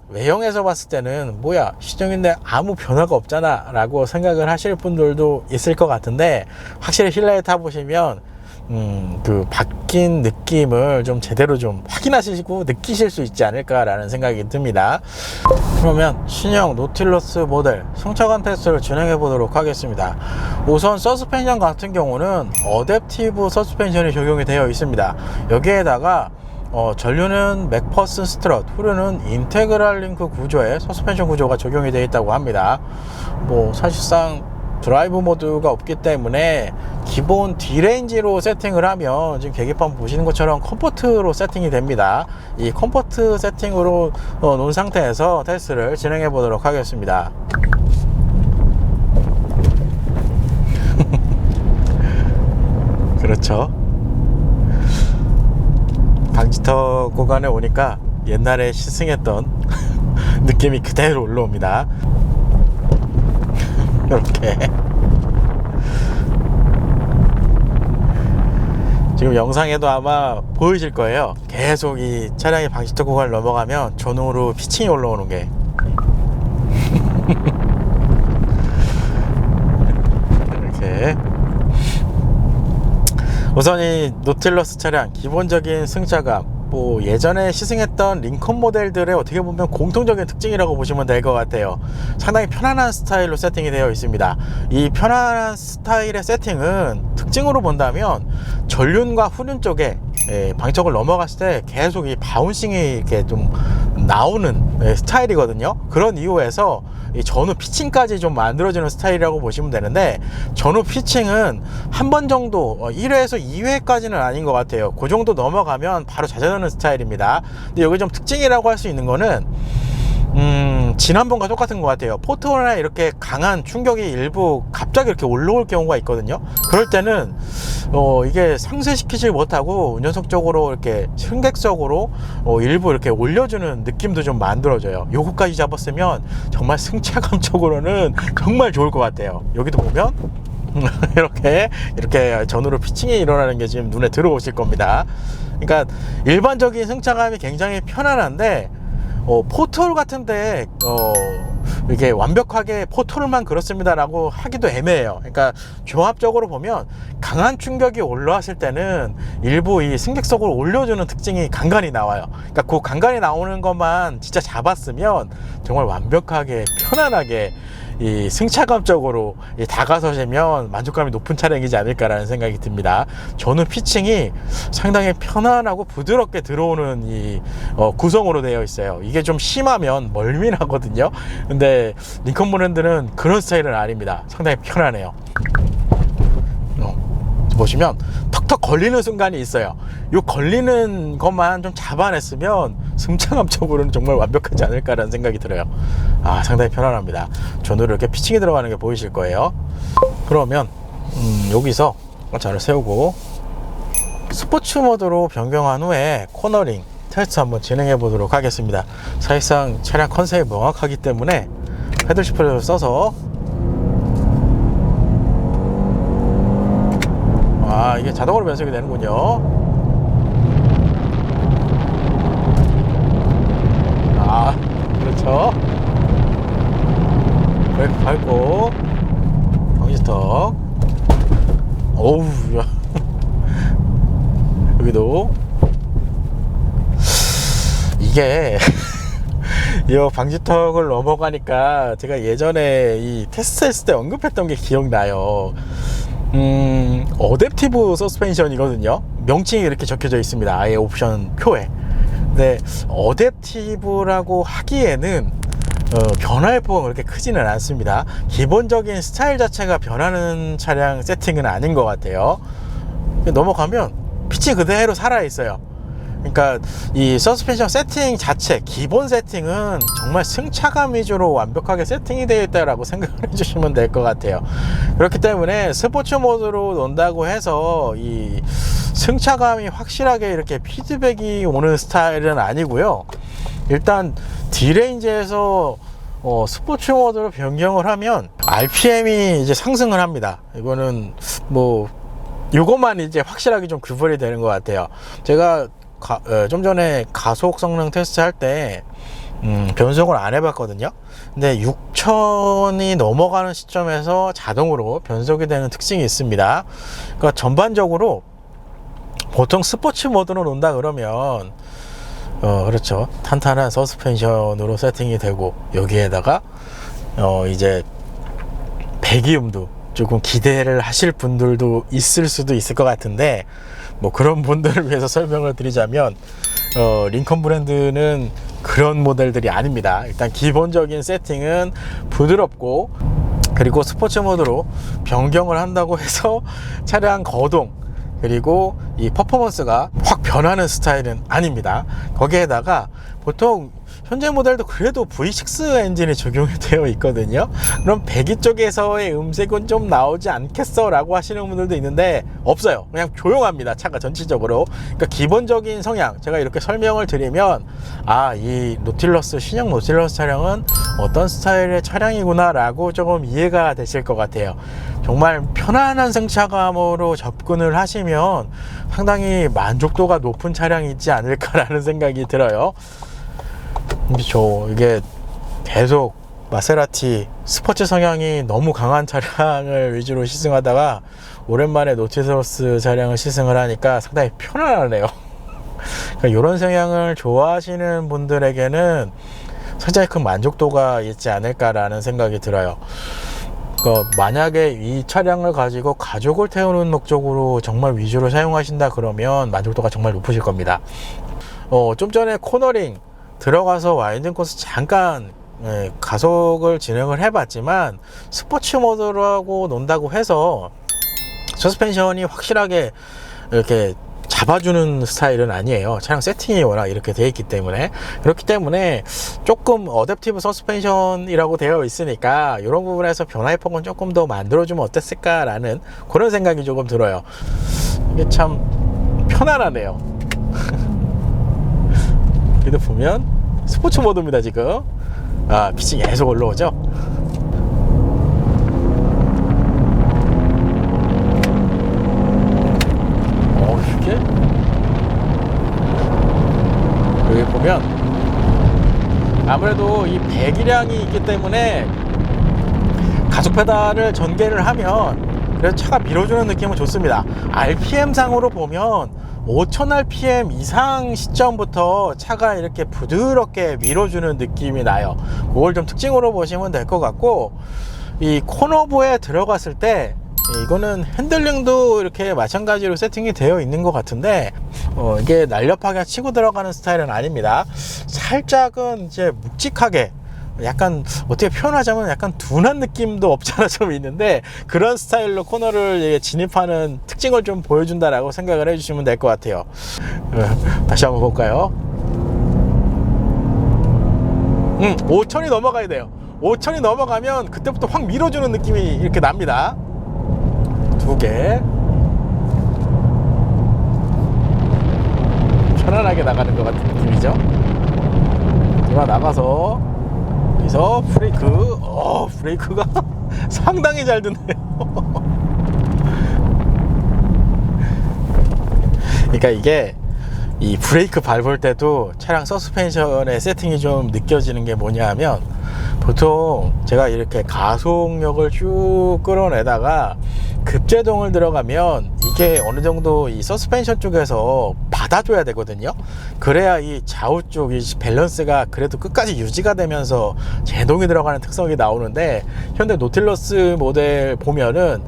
외형에서 봤을 때는 뭐야 시중인데 아무 변화가 없잖아 라고 생각을 하실 분들도 있을 것 같은데 확실히 실내에 타보시면 그 바뀐 느낌을 좀 제대로 좀 확인하시고 느끼실 수 있지 않을까라는 생각이 듭니다. 그러면 신형 노틸러스 모델 승차감 테스트를 진행해 보도록 하겠습니다. 우선 서스펜션 같은 경우는 어댑티브 서스펜션이 적용이 되어 있습니다. 여기에다가 전류는 맥퍼슨 스트럿, 후륜은 인테그랄 링크 구조의 서스펜션 구조가 적용이 되어 있다고 합니다. 뭐 사실상 드라이브 모드가 없기 때문에 기본 D레인지로 세팅을 하면 지금 계기판 보시는 것처럼 컴포트로 세팅이 됩니다. 이 컴포트 세팅으로 놓은 상태에서 테스트를 진행해 보도록 하겠습니다. 그렇죠. 방지턱 구간에 오니까 옛날에 시승했던 느낌이 그대로 올라옵니다. 이렇게 지금 영상에도 아마 보이실 거예요. 계속 이 차량이 방지턱 구간을 넘어가면 전후로 피칭이 올라오는 게 이렇게. 우선 이 노틸러스 차량 기본적인 승차감, 뭐 예전에 시승했던 링컨 모델들의 어떻게 보면 공통적인 특징이라고 보시면 될 것 같아요. 상당히 편안한 스타일로 세팅이 되어 있습니다. 이 편안한 스타일의 세팅은 특징으로 본다면 전륜과 후륜 쪽에 방지턱을 넘어갔을 때 계속 이 바운싱이 이렇게 좀 나오는 스타일이거든요. 그런 이유에서 이 전후 피칭까지 좀 만들어지는 스타일이라고 보시면 되는데, 전후 피칭은 한 번 정도 1회에서 2회까지는 아닌 것 같아요. 그 정도 넘어가면 바로 잦아드는 스타일입니다. 근데 여기 좀 특징이라고 할 수 있는 거는 지난번과 똑같은 것 같아요. 포트홀에 이렇게 강한 충격이 일부 갑자기 이렇게 올라올 경우가 있거든요. 그럴 때는 이게 상쇄시키지 못하고 운전석 쪽으로 이렇게 승객석으로 일부 이렇게 올려주는 느낌도 좀 만들어져요. 요거까지 잡았으면 정말 승차감적으로는 정말 좋을 것 같아요. 여기도 보면 이렇게 전후로 피칭이 일어나는 게 지금 눈에 들어오실 겁니다. 그러니까 일반적인 승차감이 굉장히 편안한데 포털 같은데 이게 완벽하게 포털만 그렇습니다라고 하기도 애매해요. 그러니까 종합적으로 보면 강한 충격이 올라왔을 때는 일부 이 승객석을 올려주는 특징이 간간히 나와요. 그러니까 그 간간히 나오는 것만 진짜 잡았으면 정말 완벽하게 편안하게 이 승차감적으로 다가서시면 만족감이 높은 차량이지 않을까라는 생각이 듭니다. 저는 피칭이 상당히 편안하고 부드럽게 들어오는 이 구성으로 되어 있어요. 이게 좀 심하면 멀미나거든요. 근데 링컨 브랜드는 그런 스타일은 아닙니다. 상당히 편안해요. 보시면 턱턱 걸리는 순간이 있어요. 이 걸리는 것만 좀 잡아냈으면 승차감적으로는 정말 완벽하지 않을까라는 생각이 들어요. 상당히 편안합니다. 전으로 이렇게 피칭이 들어가는 게 보이실 거예요. 그러면 여기서 차를 세우고 스포츠 모드로 변경한 후에 코너링 테스트 한번 진행해 보도록 하겠습니다. 사실상 차량 컨셉이 명확하기 때문에 패들 시프트를 써서 이게 자동으로 변속이 되는군요. 그렇죠. 브레이크 밟고 방지턱. 어우, 야. 여기도 이게 이 방지턱을 넘어가니까 제가 예전에 이 테스트 했을 때 언급했던 게 기억나요. 어댑티브 서스펜션이거든요. 명칭이 이렇게 적혀져 있습니다. 아예 옵션 표에. 근데 어댑티브라고 하기에는 변화의 폭은 그렇게 크지는 않습니다. 기본적인 스타일 자체가 변하는 차량 세팅은 아닌 것 같아요. 넘어가면 피치 그대로 살아있어요. 그러니까 이 서스펜션 세팅 자체, 기본 세팅은 정말 승차감 위주로 완벽하게 세팅이 되어 있다라고 생각을 해주시면 될 것 같아요. 그렇기 때문에 스포츠 모드로 논다고 해서 이 승차감이 확실하게 이렇게 피드백이 오는 스타일은 아니고요. 일단 D레인지에서 스포츠 모드로 변경을 하면 RPM이 이제 상승을 합니다. 이거는 뭐 이것만 이제 확실하게 좀 구별이 되는 것 같아요. 제가 좀 전에 가속 성능 테스트 할 때 변속을 안 해봤거든요. 근데 6,000이 넘어가는 시점에서 자동으로 변속이 되는 특징이 있습니다. 그러니까 전반적으로 보통 스포츠 모드로 논다 그러면 그렇죠, 탄탄한 서스펜션으로 세팅이 되고 여기에다가 이제 배기음도 조금 기대를 하실 분들도 있을 수도 있을 것 같은데, 뭐 그런 분들을 위해서 설명을 드리자면 링컨 브랜드는 그런 모델들이 아닙니다. 일단 기본적인 세팅은 부드럽고, 그리고 스포츠 모드로 변경을 한다고 해서 차량 거동 그리고 이 퍼포먼스가 확 변하는 스타일은 아닙니다. 거기에다가 보통 현재 모델도 그래도 V6 엔진이 적용이 되어 있거든요. 그럼 배기 쪽에서의 음색은 좀 나오지 않겠어 라고 하시는 분들도 있는데 없어요. 그냥 조용합니다, 차가 전체적으로. 그러니까 기본적인 성향 제가 이렇게 설명을 드리면 이 노틸러스, 신형 노틸러스 차량은 어떤 스타일의 차량이구나 라고 조금 이해가 되실 것 같아요. 정말 편안한 승차감으로 접근을 하시면 상당히 만족도가 높은 차량이지 않을까라는 생각이 들어요. 그렇죠. 이게 계속 마세라티 스포츠 성향이 너무 강한 차량을 위주로 시승하다가 오랜만에 노틸러스 차량을 시승을 하니까 상당히 편안하네요. 그러니까 이런 성향을 좋아하시는 분들에게는 상당히 큰 만족도가 있지 않을까라는 생각이 들어요. 만약에 이 차량을 가지고 가족을 태우는 목적으로 정말 위주로 사용하신다 그러면 만족도가 정말 높으실 겁니다. 좀 전에 코너링 들어가서 와인딩 코스 잠깐 가속을 진행을 해봤지만 스포츠 모드라고 논다고 해서 서스펜션이 확실하게 이렇게 잡아주는 스타일은 아니에요. 차량 세팅이 워낙 이렇게 되어 있기 때문에. 그렇기 때문에 조금 어댑티브 서스펜션이라고 되어 있으니까 이런 부분에서 변화의 폭은 조금 더 만들어주면 어땠을까 라는 그런 생각이 조금 들어요. 이게 참 편안하네요. 여기도 보면 스포츠 모드입니다. 지금 피칭이 계속 올라오죠. 이렇게 여기 보면 아무래도 이 배기량이 있기 때문에 가속 페달을 전개를 하면 그래도 차가 밀어주는 느낌은 좋습니다. RPM 상으로 보면 5000rpm 이상 시점부터 차가 이렇게 부드럽게 밀어주는 느낌이 나요. 그걸 좀 특징으로 보시면 될 것 같고, 이 코너부에 들어갔을 때 이거는 핸들링도 이렇게 마찬가지로 세팅이 되어 있는 것 같은데, 이게 날렵하게 치고 들어가는 스타일은 아닙니다. 살짝은 이제 묵직하게, 약간 어떻게 표현하자면 약간 둔한 느낌도 없잖아 좀 있는데, 그런 스타일로 코너를 진입하는 특징을 좀 보여준다라고 생각을 해주시면 될 것 같아요. 다시 한번 볼까요? 5000이 넘어가야 돼요. 5000이 넘어가면 그때부터 확 밀어주는 느낌이 이렇게 납니다. 두 개 편안하게 나가는 것 같은 느낌이죠. 돌아 나가서 여기서 브레이크, 브레이크가 상당히 잘 드네요. 그러니까 이게 이 브레이크 밟을 때도 차량 서스펜션의 세팅이 좀 느껴지는 게 뭐냐 하면, 보통 제가 이렇게 가속력을 쭉 끌어내다가 급제동을 들어가면 이게 어느 정도 이 서스펜션 쪽에서 받아줘야 되거든요. 그래야 이 좌우 쪽 이 밸런스가 그래도 끝까지 유지가 되면서 제동이 들어가는 특성이 나오는데, 현대 노틸러스 모델 보면은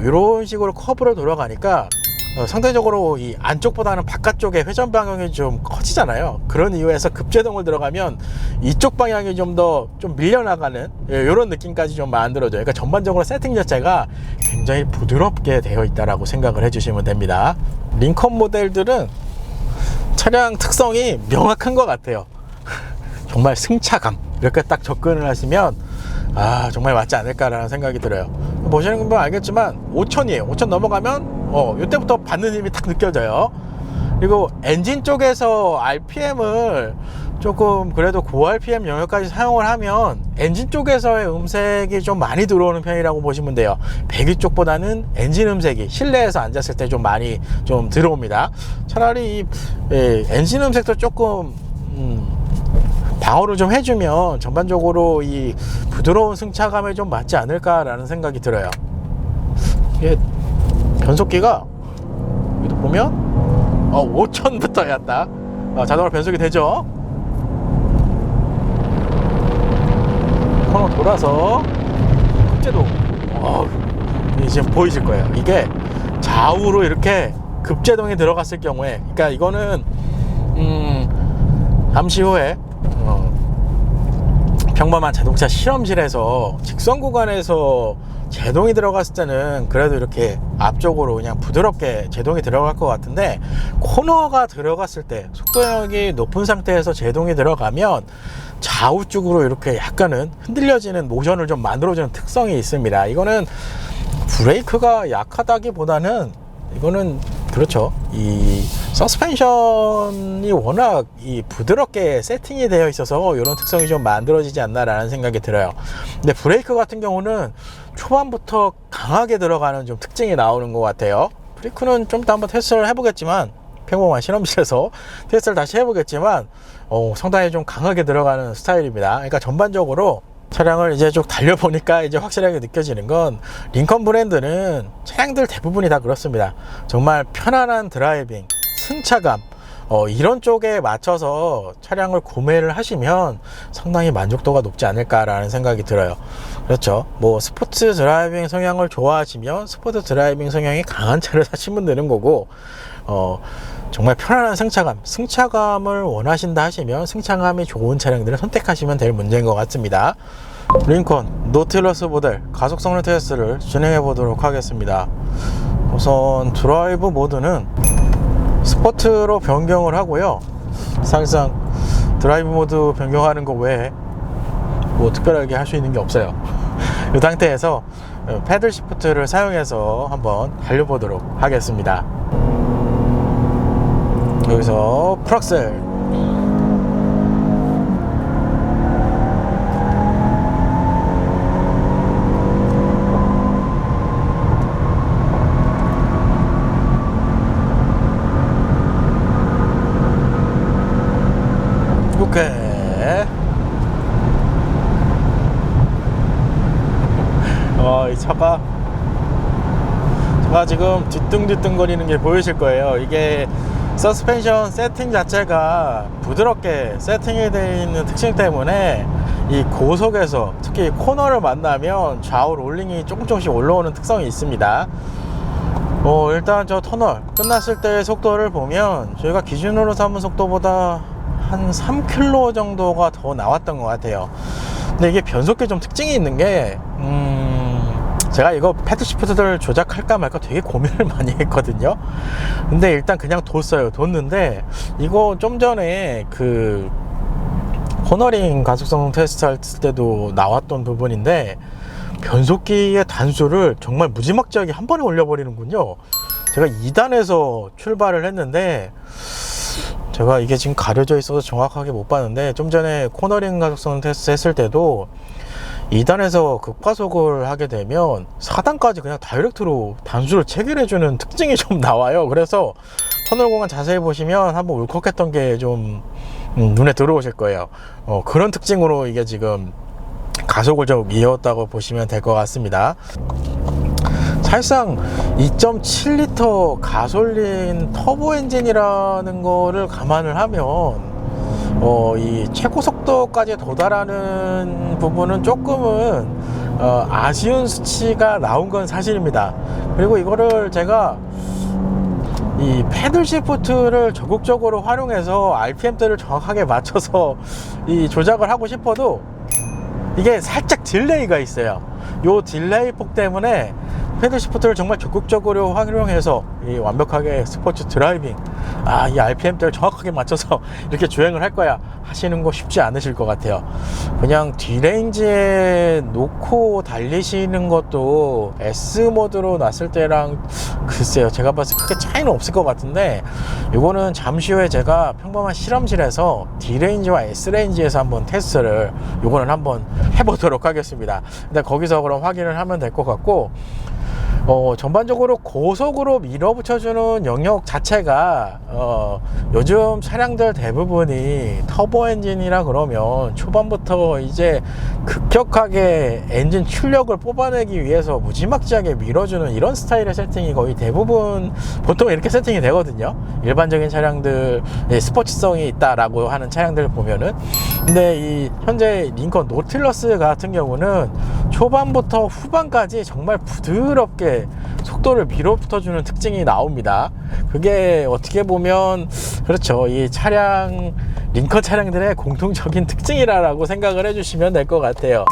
이런 식으로 커브로 돌아가니까 상대적으로 이 안쪽보다는 바깥쪽에 회전 방향이 좀 커지잖아요. 그런 이유에서 급제동을 들어가면 이쪽 방향이 좀 더 좀 밀려나가는 이런 느낌까지 좀 만들어져요. 그러니까 전반적으로 세팅 자체가 굉장히 부드럽게 되어 있다라고 생각을 해주시면 됩니다. 링컨 모델들은 차량 특성이 명확한 것 같아요. 정말 승차감, 이렇게 딱 접근을 하시면 정말 맞지 않을까라는 생각이 들어요. 보시는 분 알겠지만 5000이에요. 5000 넘어가면 이때부터 받는 힘이 딱 느껴져요. 그리고 엔진 쪽에서 RPM을 조금 그래도 고 RPM 영역까지 사용을 하면 엔진 쪽에서의 음색이 좀 많이 들어오는 편이라고 보시면 돼요. 배기 쪽보다는 엔진 음색이 실내에서 앉았을 때 좀 많이 좀 들어옵니다. 차라리 엔진 음색도 조금 방어를 좀 해주면 전반적으로 이 부드러운 승차감에 좀 맞지 않을까라는 생각이 들어요. 이게 변속기가 여기도 보면 5000부터야 딱 자동으로 변속이 되죠. 코너 돌아서 급제동, 이제 보이실 거예요. 이게 좌우로 이렇게 급제동이 들어갔을 경우에, 그러니까 이거는 잠시 후에 평범한 자동차 실험실에서 직선 구간에서 제동이 들어갔을 때는 그래도 이렇게 앞쪽으로 그냥 부드럽게 제동이 들어갈 것 같은데, 코너가 들어갔을 때 속도력이 높은 상태에서 제동이 들어가면 좌우 쪽으로 이렇게 약간은 흔들려지는 모션을 좀 만들어주는 특성이 있습니다. 이거는 브레이크가 약하다기보다는 이거는 그렇죠, 이 서스펜션이 워낙 이 부드럽게 세팅이 되어 있어서 이런 특성이 좀 만들어지지 않나라는 생각이 들어요. 근데 브레이크 같은 경우는 초반부터 강하게 들어가는 좀 특징이 나오는 것 같아요. 브레이크는 좀 더 한번 테스트를 해보겠지만, 평범한 실험실에서 테스트를 다시 해보겠지만 상당히 좀 강하게 들어가는 스타일입니다. 그러니까 전반적으로 차량을 이제 쭉 달려보니까 이제 확실하게 느껴지는 건, 링컨 브랜드는 차량들 대부분이 다 그렇습니다. 정말 편안한 드라이빙, 승차감, 이런 쪽에 맞춰서 차량을 구매를 하시면 상당히 만족도가 높지 않을까라는 생각이 들어요. 그렇죠. 뭐 스포츠 드라이빙 성향을 좋아하시면 스포츠 드라이빙 성향이 강한 차를 사시면 되는 거고, 정말 편안한 승차감을 원하신다 하시면 승차감이 좋은 차량들을 선택하시면 될 문제인 것 같습니다. 링컨 노틸러스 모델 가속 성능 테스트를 진행해 보도록 하겠습니다. 우선 드라이브 모드는 스포트로 변경을 하고요. 사실상 드라이브 모드 변경하는 거 외에 뭐 특별하게 할 수 있는 게 없어요. 이 상태에서 패들 시프트를 사용해서 한번 달려보도록 하겠습니다. 여기서 풀악셀, 오케이. 이 차가 지금 뒤뚱뒤뚱거리는 게 보이실 거예요. 이게 서스펜션 세팅 자체가 부드럽게 세팅이 되어 있는 특징 때문에 이 고속에서 특히 코너를 만나면 좌우 롤링이 조금씩 올라오는 특성이 있습니다. 일단 저 터널 끝났을 때의 속도를 보면 저희가 기준으로 삼은 속도보다 한 3km 정도가 더 나왔던 것 같아요. 근데 이게 변속기 좀 특징이 있는 게 제가 이거 패드 시프트를 조작할까 말까 되게 고민을 많이 했거든요. 근데 일단 그냥 뒀는데 이거 좀 전에 그 코너링 가속성 테스트 할 때도 나왔던 부분인데 변속기의 단수를 정말 무지막지하게 한 번에 올려버리는군요. 제가 2단에서 출발을 했는데 제가 이게 지금 가려져 있어서 정확하게 못 봤는데 좀 전에 코너링 가속성 테스트 했을 때도 2단에서 급가속을 하게 되면 4단까지 그냥 다이렉트로 단수를 체결해주는 특징이 좀 나와요. 그래서 터널 공간 자세히 보시면 한번 울컥했던 게 좀 눈에 들어오실 거예요. 그런 특징으로 이게 지금 가속을 좀 이었다고 보시면 될 것 같습니다. 사실상 2.7L 가솔린 터보 엔진이라는 거를 감안을 하면 이 최고 속도까지 도달하는 부분은 조금은 아쉬운 수치가 나온 건 사실입니다. 그리고 이거를 제가 이 패들 시프트를 적극적으로 활용해서 RPM대를 정확하게 맞춰서 이 조작을 하고 싶어도 이게 살짝 딜레이가 있어요. 요 딜레이 폭 때문에 패들 시프트를 정말 적극적으로 활용해서 이 완벽하게 스포츠 드라이빙 이 RPM대를 정확하게 맞춰서 이렇게 주행을 할 거야 하시는 거 쉽지 않으실 것 같아요. 그냥 D레인지에 놓고 달리시는 것도 S모드로 놨을 때랑 글쎄요, 제가 봤을 때 크게 차이는 없을 것 같은데 이거는 잠시 후에 제가 평범한 실험실에서 D레인지와 S레인지에서 한번 테스트를 요거는 한번 해보도록 하겠습니다. 근데 거기서 그럼 확인을 하면 될 것 같고 전반적으로 고속으로 밀어붙여주는 영역 자체가 요즘 차량들 대부분이 터보 엔진이라 그러면 초반부터 이제 급격하게 엔진 출력을 뽑아내기 위해서 무지막지하게 밀어주는 이런 스타일의 세팅이 거의 대부분 보통 이렇게 세팅이 되거든요. 일반적인 차량들 스포츠성이 있다라고 하는 차량들을 보면은. 근데 이 현재 링컨 노틸러스 같은 경우는 초반부터 후반까지 정말 부드럽게 속도를 밀어붙여주는 특징이 나옵니다. 그게 어떻게 보면 그렇죠, 이 차량 링컨 차량들의 공통적인 특징이라고 생각을 해주시면 될 것 같아요.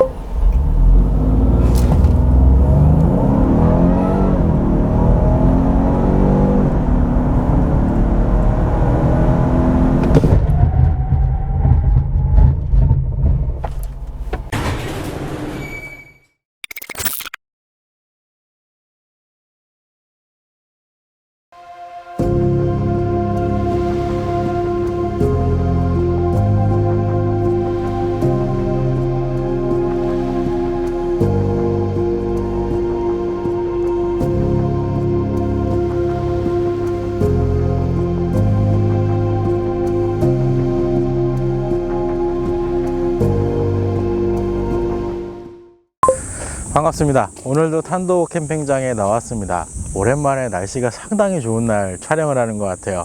반갑습니다. 오늘도 탄도 캠핑장에 나왔습니다. 오랜만에 날씨가 상당히 좋은 날 촬영을 하는 것 같아요.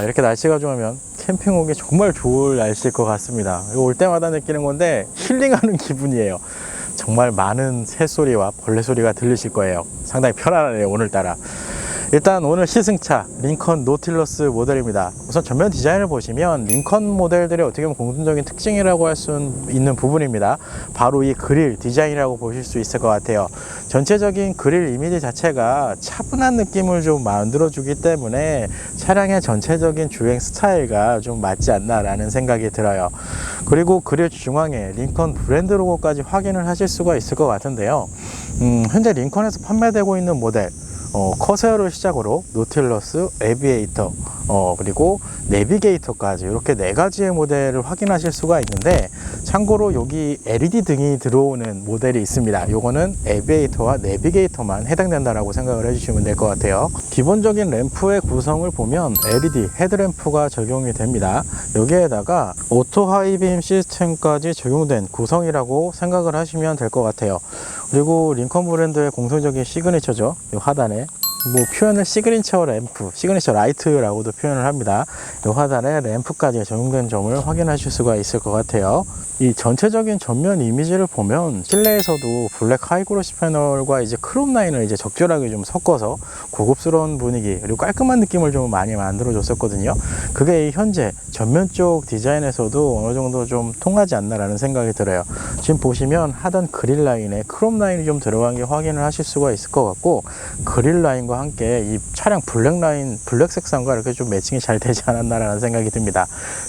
이렇게 날씨가 좋으면 캠핑 오기 정말 좋을 날씨일 것 같습니다. 올 때마다 느끼는 건데 힐링하는 기분이에요. 정말 많은 새소리와 벌레 소리가 들리실 거예요. 상당히 편안하네요, 오늘따라. 일단 오늘 시승차 링컨 노틸러스 모델입니다. 우선 전면 디자인을 보시면 링컨 모델들의 어떻게 보면 공통적인 특징이라고 할 수 있는 부분입니다. 바로 이 그릴 디자인이라고 보실 수 있을 것 같아요. 전체적인 그릴 이미지 자체가 차분한 느낌을 좀 만들어주기 때문에 차량의 전체적인 주행 스타일과 좀 맞지 않나 라는 생각이 들어요. 그리고 그릴 중앙에 링컨 브랜드 로고까지 확인을 하실 수가 있을 것 같은데요. 현재 링컨에서 판매되고 있는 모델 커세어를 시작으로 노틸러스, 에비에이터, 그리고 내비게이터까지 이렇게 4가지의 모델을 확인하실 수가 있는데, 참고로 여기 LED 등이 들어오는 모델이 있습니다. 요거는 에비에이터와 내비게이터만 해당된다라고 생각을 해주시면 될 것 같아요. 기본적인 램프의 구성을 보면 LED 헤드램프가 적용이 됩니다. 여기에다가 오토 하이빔 시스템까지 적용된 구성이라고 생각을 하시면 될 것 같아요. 그리고 링컨 브랜드의 공통적인 시그니처죠. 이 하단에 뭐 표현을 시그니처 램프, 시그니처 라이트라고도 표현을 합니다. 이 하단에 램프까지 적용된 점을 확인하실 수가 있을 것 같아요. 이 전체적인 전면 이미지를 보면 실내에서도 블랙 하이그로시 패널과 이제 크롬 라인을 이제 적절하게 좀 섞어서 고급스러운 분위기 그리고 깔끔한 느낌을 좀 많이 만들어 줬었거든요. 그게 현재 전면 쪽 디자인에서도 어느 정도 좀 통하지 않나라는 생각이 들어요. 지금 보시면 하단 그릴 라인에 크롬 라인이 좀 들어간 게 확인을 하실 수가 있을 것 같고, 그릴 라인과 함께 이 차량 블랙 라인, 블랙 색상과 이렇게 좀 매칭이 잘 되지 않았나라는 생각이 듭니다.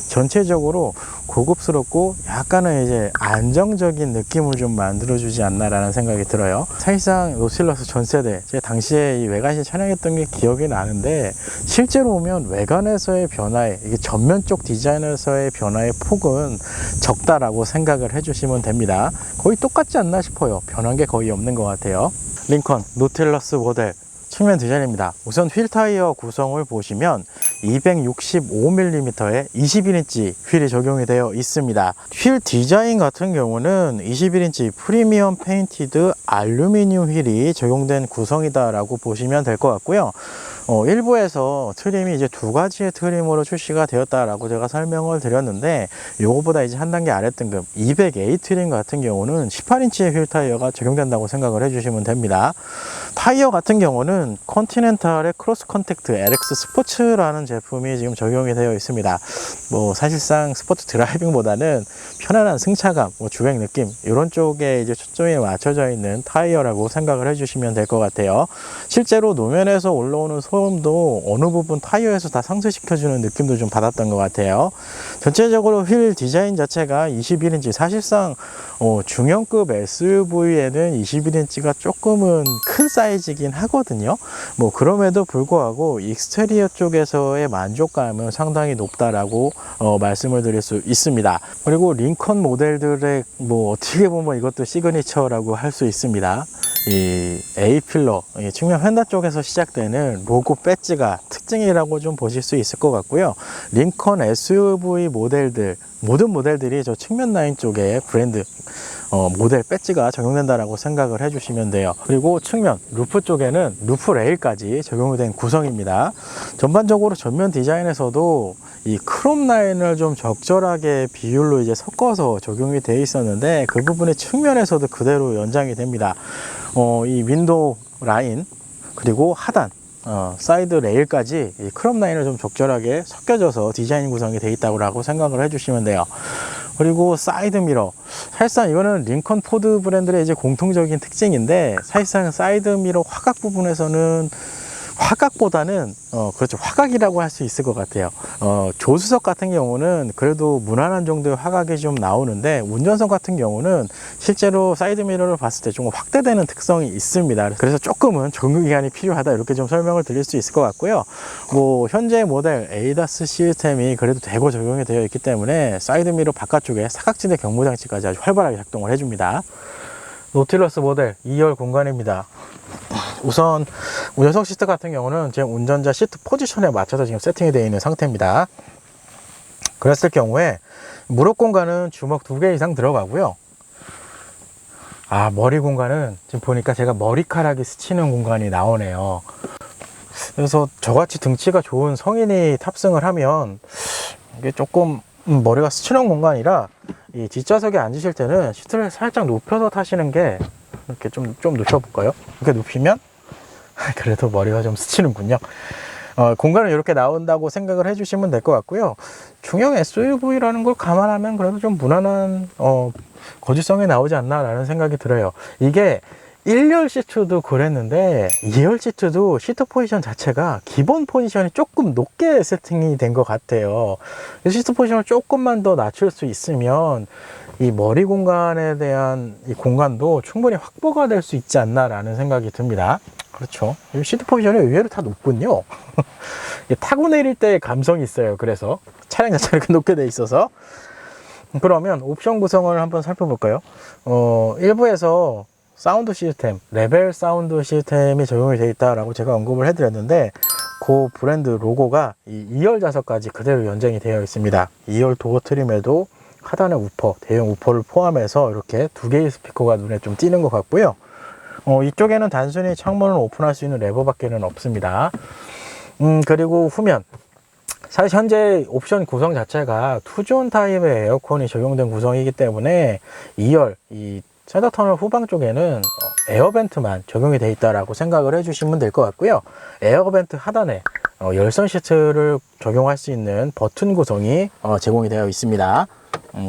전체적으로 고급스럽고 약간은 이제 안정적인 느낌을 좀 만들어주지 않나라는 생각이 들어요. 사실상 노틸러스 전세대, 제가 당시에 이 외관실 촬영했던 게 기억이 나는데, 실제로 보면 외관에서의 변화에, 이게 전면 쪽 디자인에서의 변화의 폭은 적다라고 생각을 해주시면 됩니다. 거의 똑같지 않나 싶어요. 변한 게 거의 없는 것 같아요. 링컨 노틸러스 모델 측면 디자인입니다. 우선 휠 타이어 구성을 보시면 265mm의 21인치 휠이 적용이 되어 있습니다. 휠 디자인 같은 경우는 21인치 프리미엄 페인티드 알루미늄 휠이 적용된 구성이다 라고 보시면 될 것 같고요. 일부에서 트림이 이제 두 가지의 트림으로 출시가 되었다라고 제가 설명을 드렸는데, 요거보다 이제 한 단계 아래 등급 200A 트림 같은 경우는 18인치의 휠 타이어가 적용된다고 생각을 해주시면 됩니다. 타이어 같은 경우는 컨티넨탈의 크로스 컨택트 LX 스포츠라는 제품이 지금 적용이 되어 있습니다. 뭐 사실상 스포츠 드라이빙보다는 편안한 승차감, 주행 느낌 이런 쪽에 이제 초점이 맞춰져 있는 타이어라고 생각을 해주시면 될 것 같아요. 실제로 노면에서 올라오는 소음도 어느 부분 타이어에서 다 상쇄시켜주는 느낌도 좀 받았던 것 같아요. 전체적으로 휠 디자인 자체가 21인치, 사실상 중형급 SUV에는 21인치가 조금은 큰 사이즈이긴 하거든요. 뭐 그럼에도 불구하고 익스테리어 쪽에서의 만족감은 상당히 높다라고 말씀을 드릴 수 있습니다. 그리고 링컨 모델들의 뭐 어떻게 보면 이것도 시그니처라고 할 수 있습니다. 이 A필러, 측면 휀다 쪽에서 시작되는 로고 배지가 특징이라고 좀 보실 수 있을 것 같고요. 링컨 SUV 모델들, 모든 모델들이 저 측면 라인 쪽에 브랜드 모델 배지가 적용된다라고 생각을 해주시면 돼요. 그리고 측면 루프 쪽에는 루프 레일까지 적용이 된 구성입니다. 전반적으로 전면 디자인에서도 이 크롬 라인을 좀 적절하게 비율로 이제 섞어서 적용이 되어 있었는데, 그 부분이 측면에서도 그대로 연장이 됩니다. 이 윈도우 라인 그리고 하단 사이드 레일까지 이 크롬 라인을 좀 적절하게 섞여져서 디자인 구성이 되어 있다고 생각을 해주시면 돼요. 그리고 사이드 미러, 사실상 이거는 링컨 포드 브랜드의 이제 공통적인 특징인데, 사실상 사이드 미러 화각 부분에서는 화각보다는 그렇죠, 화각이라고 할 수 있을 것 같아요. 조수석 같은 경우는 그래도 무난한 정도의 화각이 좀 나오는데, 운전석 같은 경우는 실제로 사이드 미러를 봤을 때 좀 확대되는 특성이 있습니다. 그래서 조금은 적응 기간이 필요하다, 이렇게 좀 설명을 드릴 수 있을 것 같고요. 뭐 현재 모델 ADAS 시스템이 그래도 대거 적용이 되어 있기 때문에 사이드 미러 바깥쪽에 사각지대 경보 장치까지 아주 활발하게 작동을 해줍니다. 노틸러스 모델 2열 공간입니다. 우선 운전석 시트 같은 경우는 지금 운전자 시트 포지션에 맞춰서 지금 세팅이 되어 있는 상태입니다. 그랬을 경우에 무릎 공간은 주먹 2개 이상 들어가고요. 머리 공간은 지금 보니까 제가 머리카락이 스치는 공간이 나오네요. 그래서 저같이 등치가 좋은 성인이 탑승을 하면 이게 조금 머리가 스치는 공간이라, 이 뒷좌석에 앉으실 때는 시트를 살짝 높여서 타시는 게, 이렇게 좀 높여볼까요? 이렇게 높이면 그래도 머리가 좀 스치는군요. 공간은 이렇게 나온다고 생각을 해주시면 될 것 같고요. 중형 SUV라는 걸 감안하면 그래도 좀 무난한 거주성이 나오지 않나 라는 생각이 들어요. 이게 1열 시트도 그랬는데 2열 시트도 시트 포지션 자체가 기본 포지션이 조금 높게 세팅이 된 것 같아요. 시트 포지션을 조금만 더 낮출 수 있으면 이 머리 공간에 대한 이 공간도 충분히 확보가 될 수 있지 않나 라는 생각이 듭니다. 그렇죠, 이 시트 포지션이 의외로 다 높군요. 타고 내릴 때 감성이 있어요. 그래서 차량 자체가 이렇게 높게 돼 있어서. 그러면 옵션 구성을 한번 살펴볼까요? 일부에서 사운드 시스템, 레벨 사운드 시스템이 적용이 되어 있다라고 제가 언급을 해드렸는데, 그 브랜드 로고가 이 2열 좌석까지 그대로 연장이 되어 있습니다. 2열 도어 트림에도 하단에 우퍼, 대형 우퍼를 포함해서 이렇게 2개의 스피커가 눈에 좀 띄는 것 같고요. 이쪽에는 단순히 창문을 오픈할 수 있는 레버밖에는 없습니다. 그리고 후면. 사실 현재 옵션 구성 자체가 투존 타입의 에어컨이 적용된 구성이기 때문에 2열, 이 센터터널 후방 쪽에는 에어벤트만 적용이 되어 있다라고 생각을 해주시면 될 것 같고요. 에어벤트 하단에 열선 시트를 적용할 수 있는 버튼 구성이 제공이 되어 있습니다.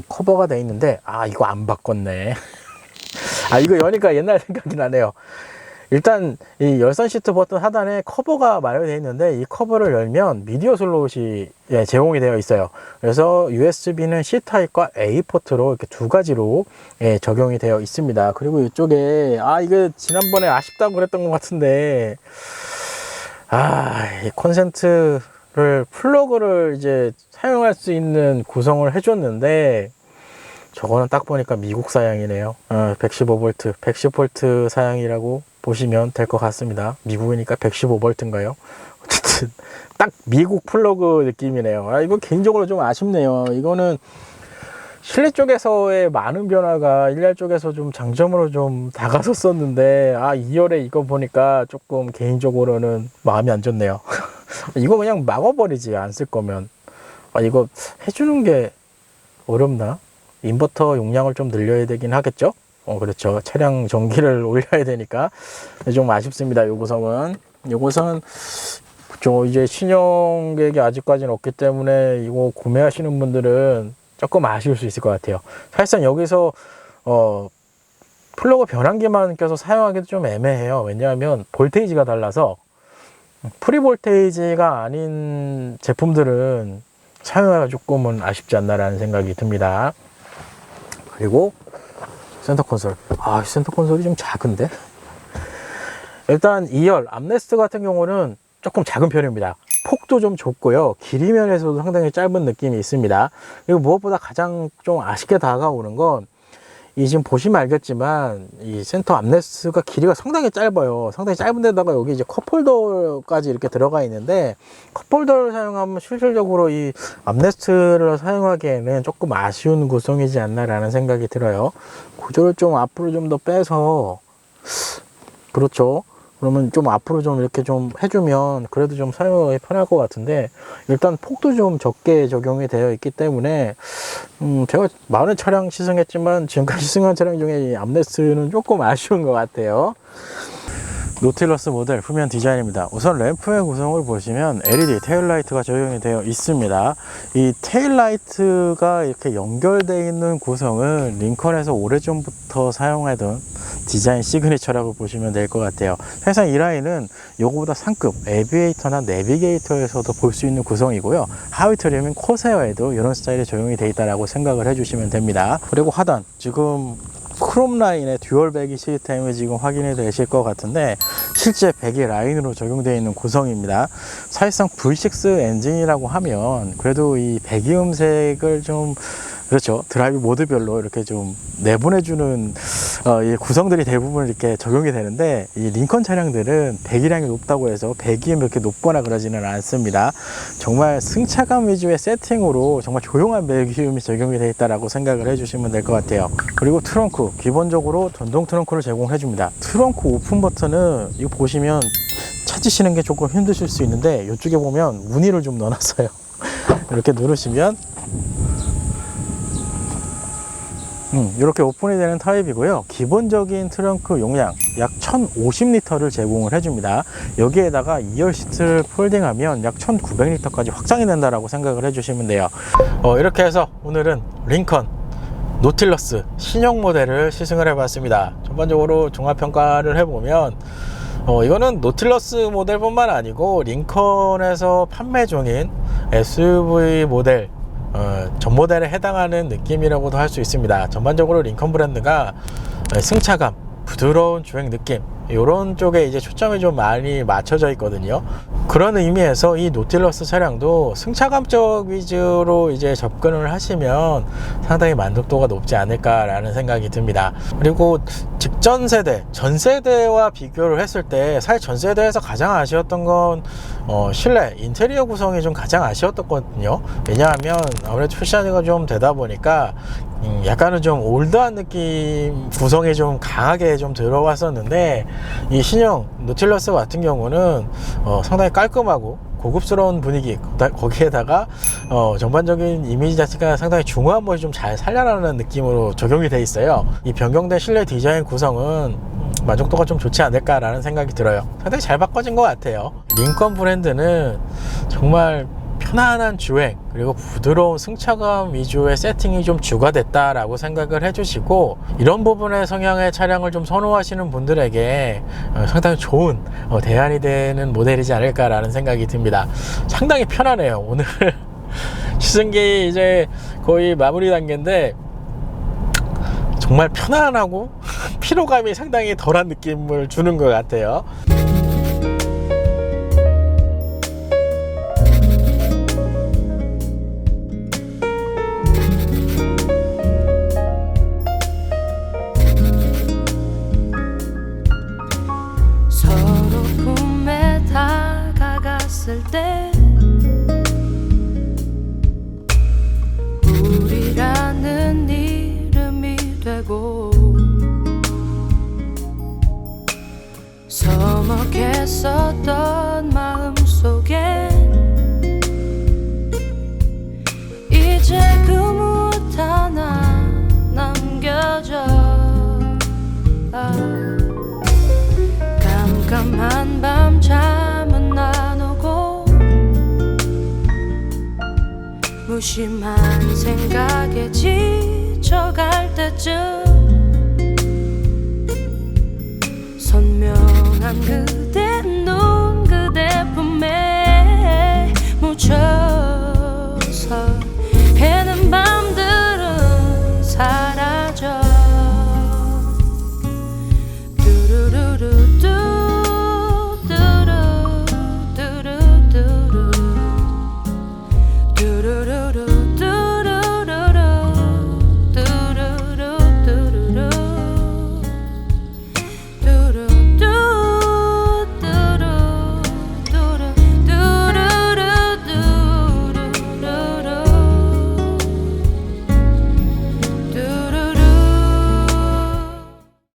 커버가 되어 있는데 이거 안 바꿨네. 이거 여니까 옛날 생각이 나네요. 일단 이 열선 시트 버튼 하단에 커버가 마련되어 있는데 이 커버를 열면 미디어 슬롯이 제공이 되어 있어요. 그래서 USB는 C타입과 A 포트로 이렇게 두 가지로 적용이 되어 있습니다. 그리고 이쪽에 이거 지난번에 아쉽다고 그랬던 것 같은데 이 콘센트를 플러그를 이제 사용할 수 있는 구성을 해줬는데 저거는 딱 보니까 미국 사양이네요. 115V, 110V 사양이라고 보시면 될 것 같습니다. 미국이니까 115V인가요? 어쨌든 딱 미국 플러그 느낌이네요. 이거 개인적으로 좀 아쉽네요. 이거는 실내 쪽에서의 많은 변화가 1열 쪽에서 좀 장점으로 좀 다가섰었는데 2열에 이거 보니까 조금 개인적으로는 마음이 안 좋네요. 이거 그냥 막아버리지, 안 쓸 거면. 이거 해주는 게 어렵나? 인버터 용량을 좀 늘려야 되긴 하겠죠? 그렇죠. 차량 전기를 올려야 되니까 좀 아쉽습니다. 요 구성은. 그쵸. 이제 신형객이 아직까지는 없기 때문에 이거 구매하시는 분들은 조금 아쉬울 수 있을 것 같아요. 사실상 여기서 플러그 변환기만 껴서 사용하기도 좀 애매해요. 왜냐하면 볼테이지가 달라서 프리볼테이지가 아닌 제품들은 사용하기가 조금은 아쉽지 않나라는 생각이 듭니다. 그리고 센터 콘솔. 센터 콘솔이 좀 작은데? 일단 2열 암레스트 같은 경우는 조금 작은 편입니다. 폭도 좀 좁고요. 길이 면에서도 상당히 짧은 느낌이 있습니다. 그리고 무엇보다 가장 좀 아쉽게 다가오는 건 지금 보시면 알겠지만 이 센터 암레스트가 길이가 상당히 짧아요. 상당히 짧은 데다가 여기 이제 컵홀더까지 이렇게 들어가 있는데 컵홀더를 사용하면 실질적으로 이 암레스트를 사용하기에는 조금 아쉬운 구성이지 않나라는 생각이 들어요. 구조를 좀 앞으로 좀 더 빼서 그렇죠. 그러면 좀 앞으로 좀 이렇게 좀 해주면 그래도 좀 사용하기 편할 것 같은데 일단 폭도 좀 적게 적용이 되어 있기 때문에 제가 많은 차량 시승했지만 지금까지 시승한 차량 중에 이 암레스트는 조금 아쉬운 것 같아요. 노틸러스 모델 후면 디자인입니다. 우선 램프의 구성을 보시면 LED 테일라이트가 적용이 되어 있습니다. 이 테일라이트가 이렇게 연결되어 있는 구성은 링컨에서 오래전부터 사용하던 디자인 시그니처라고 보시면 될 것 같아요. 사실상 이 라인은 요거보다 상급 에비에이터나 내비게이터에서도 볼 수 있는 구성이고요. 하위 트림인 코세어에도 이런 스타일이 적용이 되어 있다고 생각을 해주시면 됩니다. 그리고 하단 지금 크롬 라인의 듀얼 배기 시스템이 지금 확인이 되실 것 같은데 실제 배기 라인으로 적용되어 있는 구성입니다. 사실상 V6 엔진이라고 하면 그래도 이 배기 음색을 좀 그렇죠. 드라이브 모드별로 이렇게 좀 내보내주는 이 구성들이 대부분 이렇게 적용이 되는데 이 링컨 차량들은 배기량이 높다고 해서 배기음이 이렇게 높거나 그러지는 않습니다. 정말 승차감 위주의 세팅으로 정말 조용한 배기음이 적용이 되어 있다고 생각을 해주시면 될 것 같아요. 그리고 트렁크 기본적으로 전동 트렁크를 제공해 줍니다. 트렁크 오픈 버튼은 이거 보시면 찾으시는 게 조금 힘드실 수 있는데 이쪽에 보면 무늬를 좀 넣어놨어요. 이렇게 누르시면 이렇게 오픈이 되는 타입이고요. 기본적인 트렁크 용량 약 1050리터를 제공을 해줍니다. 여기에다가 2열 시트를 폴딩하면 약 1900리터까지 확장이 된다라고 생각을 해주시면 돼요. 이렇게 해서 오늘은 링컨 노틸러스 신형 모델을 시승을 해봤습니다. 전반적으로 종합평가를 해보면 이거는 노틸러스 모델뿐만 아니고 링컨에서 판매 중인 SUV 모델 전 모델에 해당하는 느낌이라고도 할 수 있습니다. 전반적으로 링컨 브랜드가 승차감, 부드러운 주행 느낌 이런 쪽에 이제 초점이 좀 많이 맞춰져 있거든요. 그런 의미에서 이 노틸러스 차량도 승차감적 위주로 이제 접근을 하시면 상당히 만족도가 높지 않을까라는 생각이 듭니다. 그리고 직전 세대, 전 세대와 비교를 했을 때 사실 전 세대에서 가장 아쉬웠던 건 실내 인테리어 구성이 좀 가장 아쉬웠거든요. 왜냐하면 아무래도 출시가 좀 되다 보니까 약간은 좀 올드한 느낌 구성이 좀 강하게 좀 들어왔었는데, 이 신형 노틸러스 같은 경우는 상당히 깔끔하고 고급스러운 분위기, 거기에다가 전반적인 이미지 자체가 상당히 중후한 멋이 좀 잘 살려라는 느낌으로 적용이 돼 있어요. 이 변경된 실내 디자인 구성은 만족도가 좀 좋지 않을까라는 생각이 들어요. 상당히 잘 바꿔진 것 같아요. 링컨 브랜드는 정말 편안한 주행 그리고 부드러운 승차감 위주의 세팅이 좀 주가 됐다라고 생각을 해주시고, 이런 부분의 성향의 차량을 좀 선호하시는 분들에게 상당히 좋은 대안이 되는 모델이지 않을까라는 생각이 듭니다. 상당히 편하네요. 오늘 시승기 이제 거의 마무리 단계인데 정말 편안하고 피로감이 상당히 덜한 느낌을 주는 것 같아요.
서로 품에 다가갔을 때 우리라는 이름이 되고 서먹했었던 마음속에 이제 그 무엇 하나 남겨져. 깜깜한 밤 잠은 안 오고 무심한 생각에 지쳐갈 때쯤 선명한 그대 눈 그대 품에 묻혀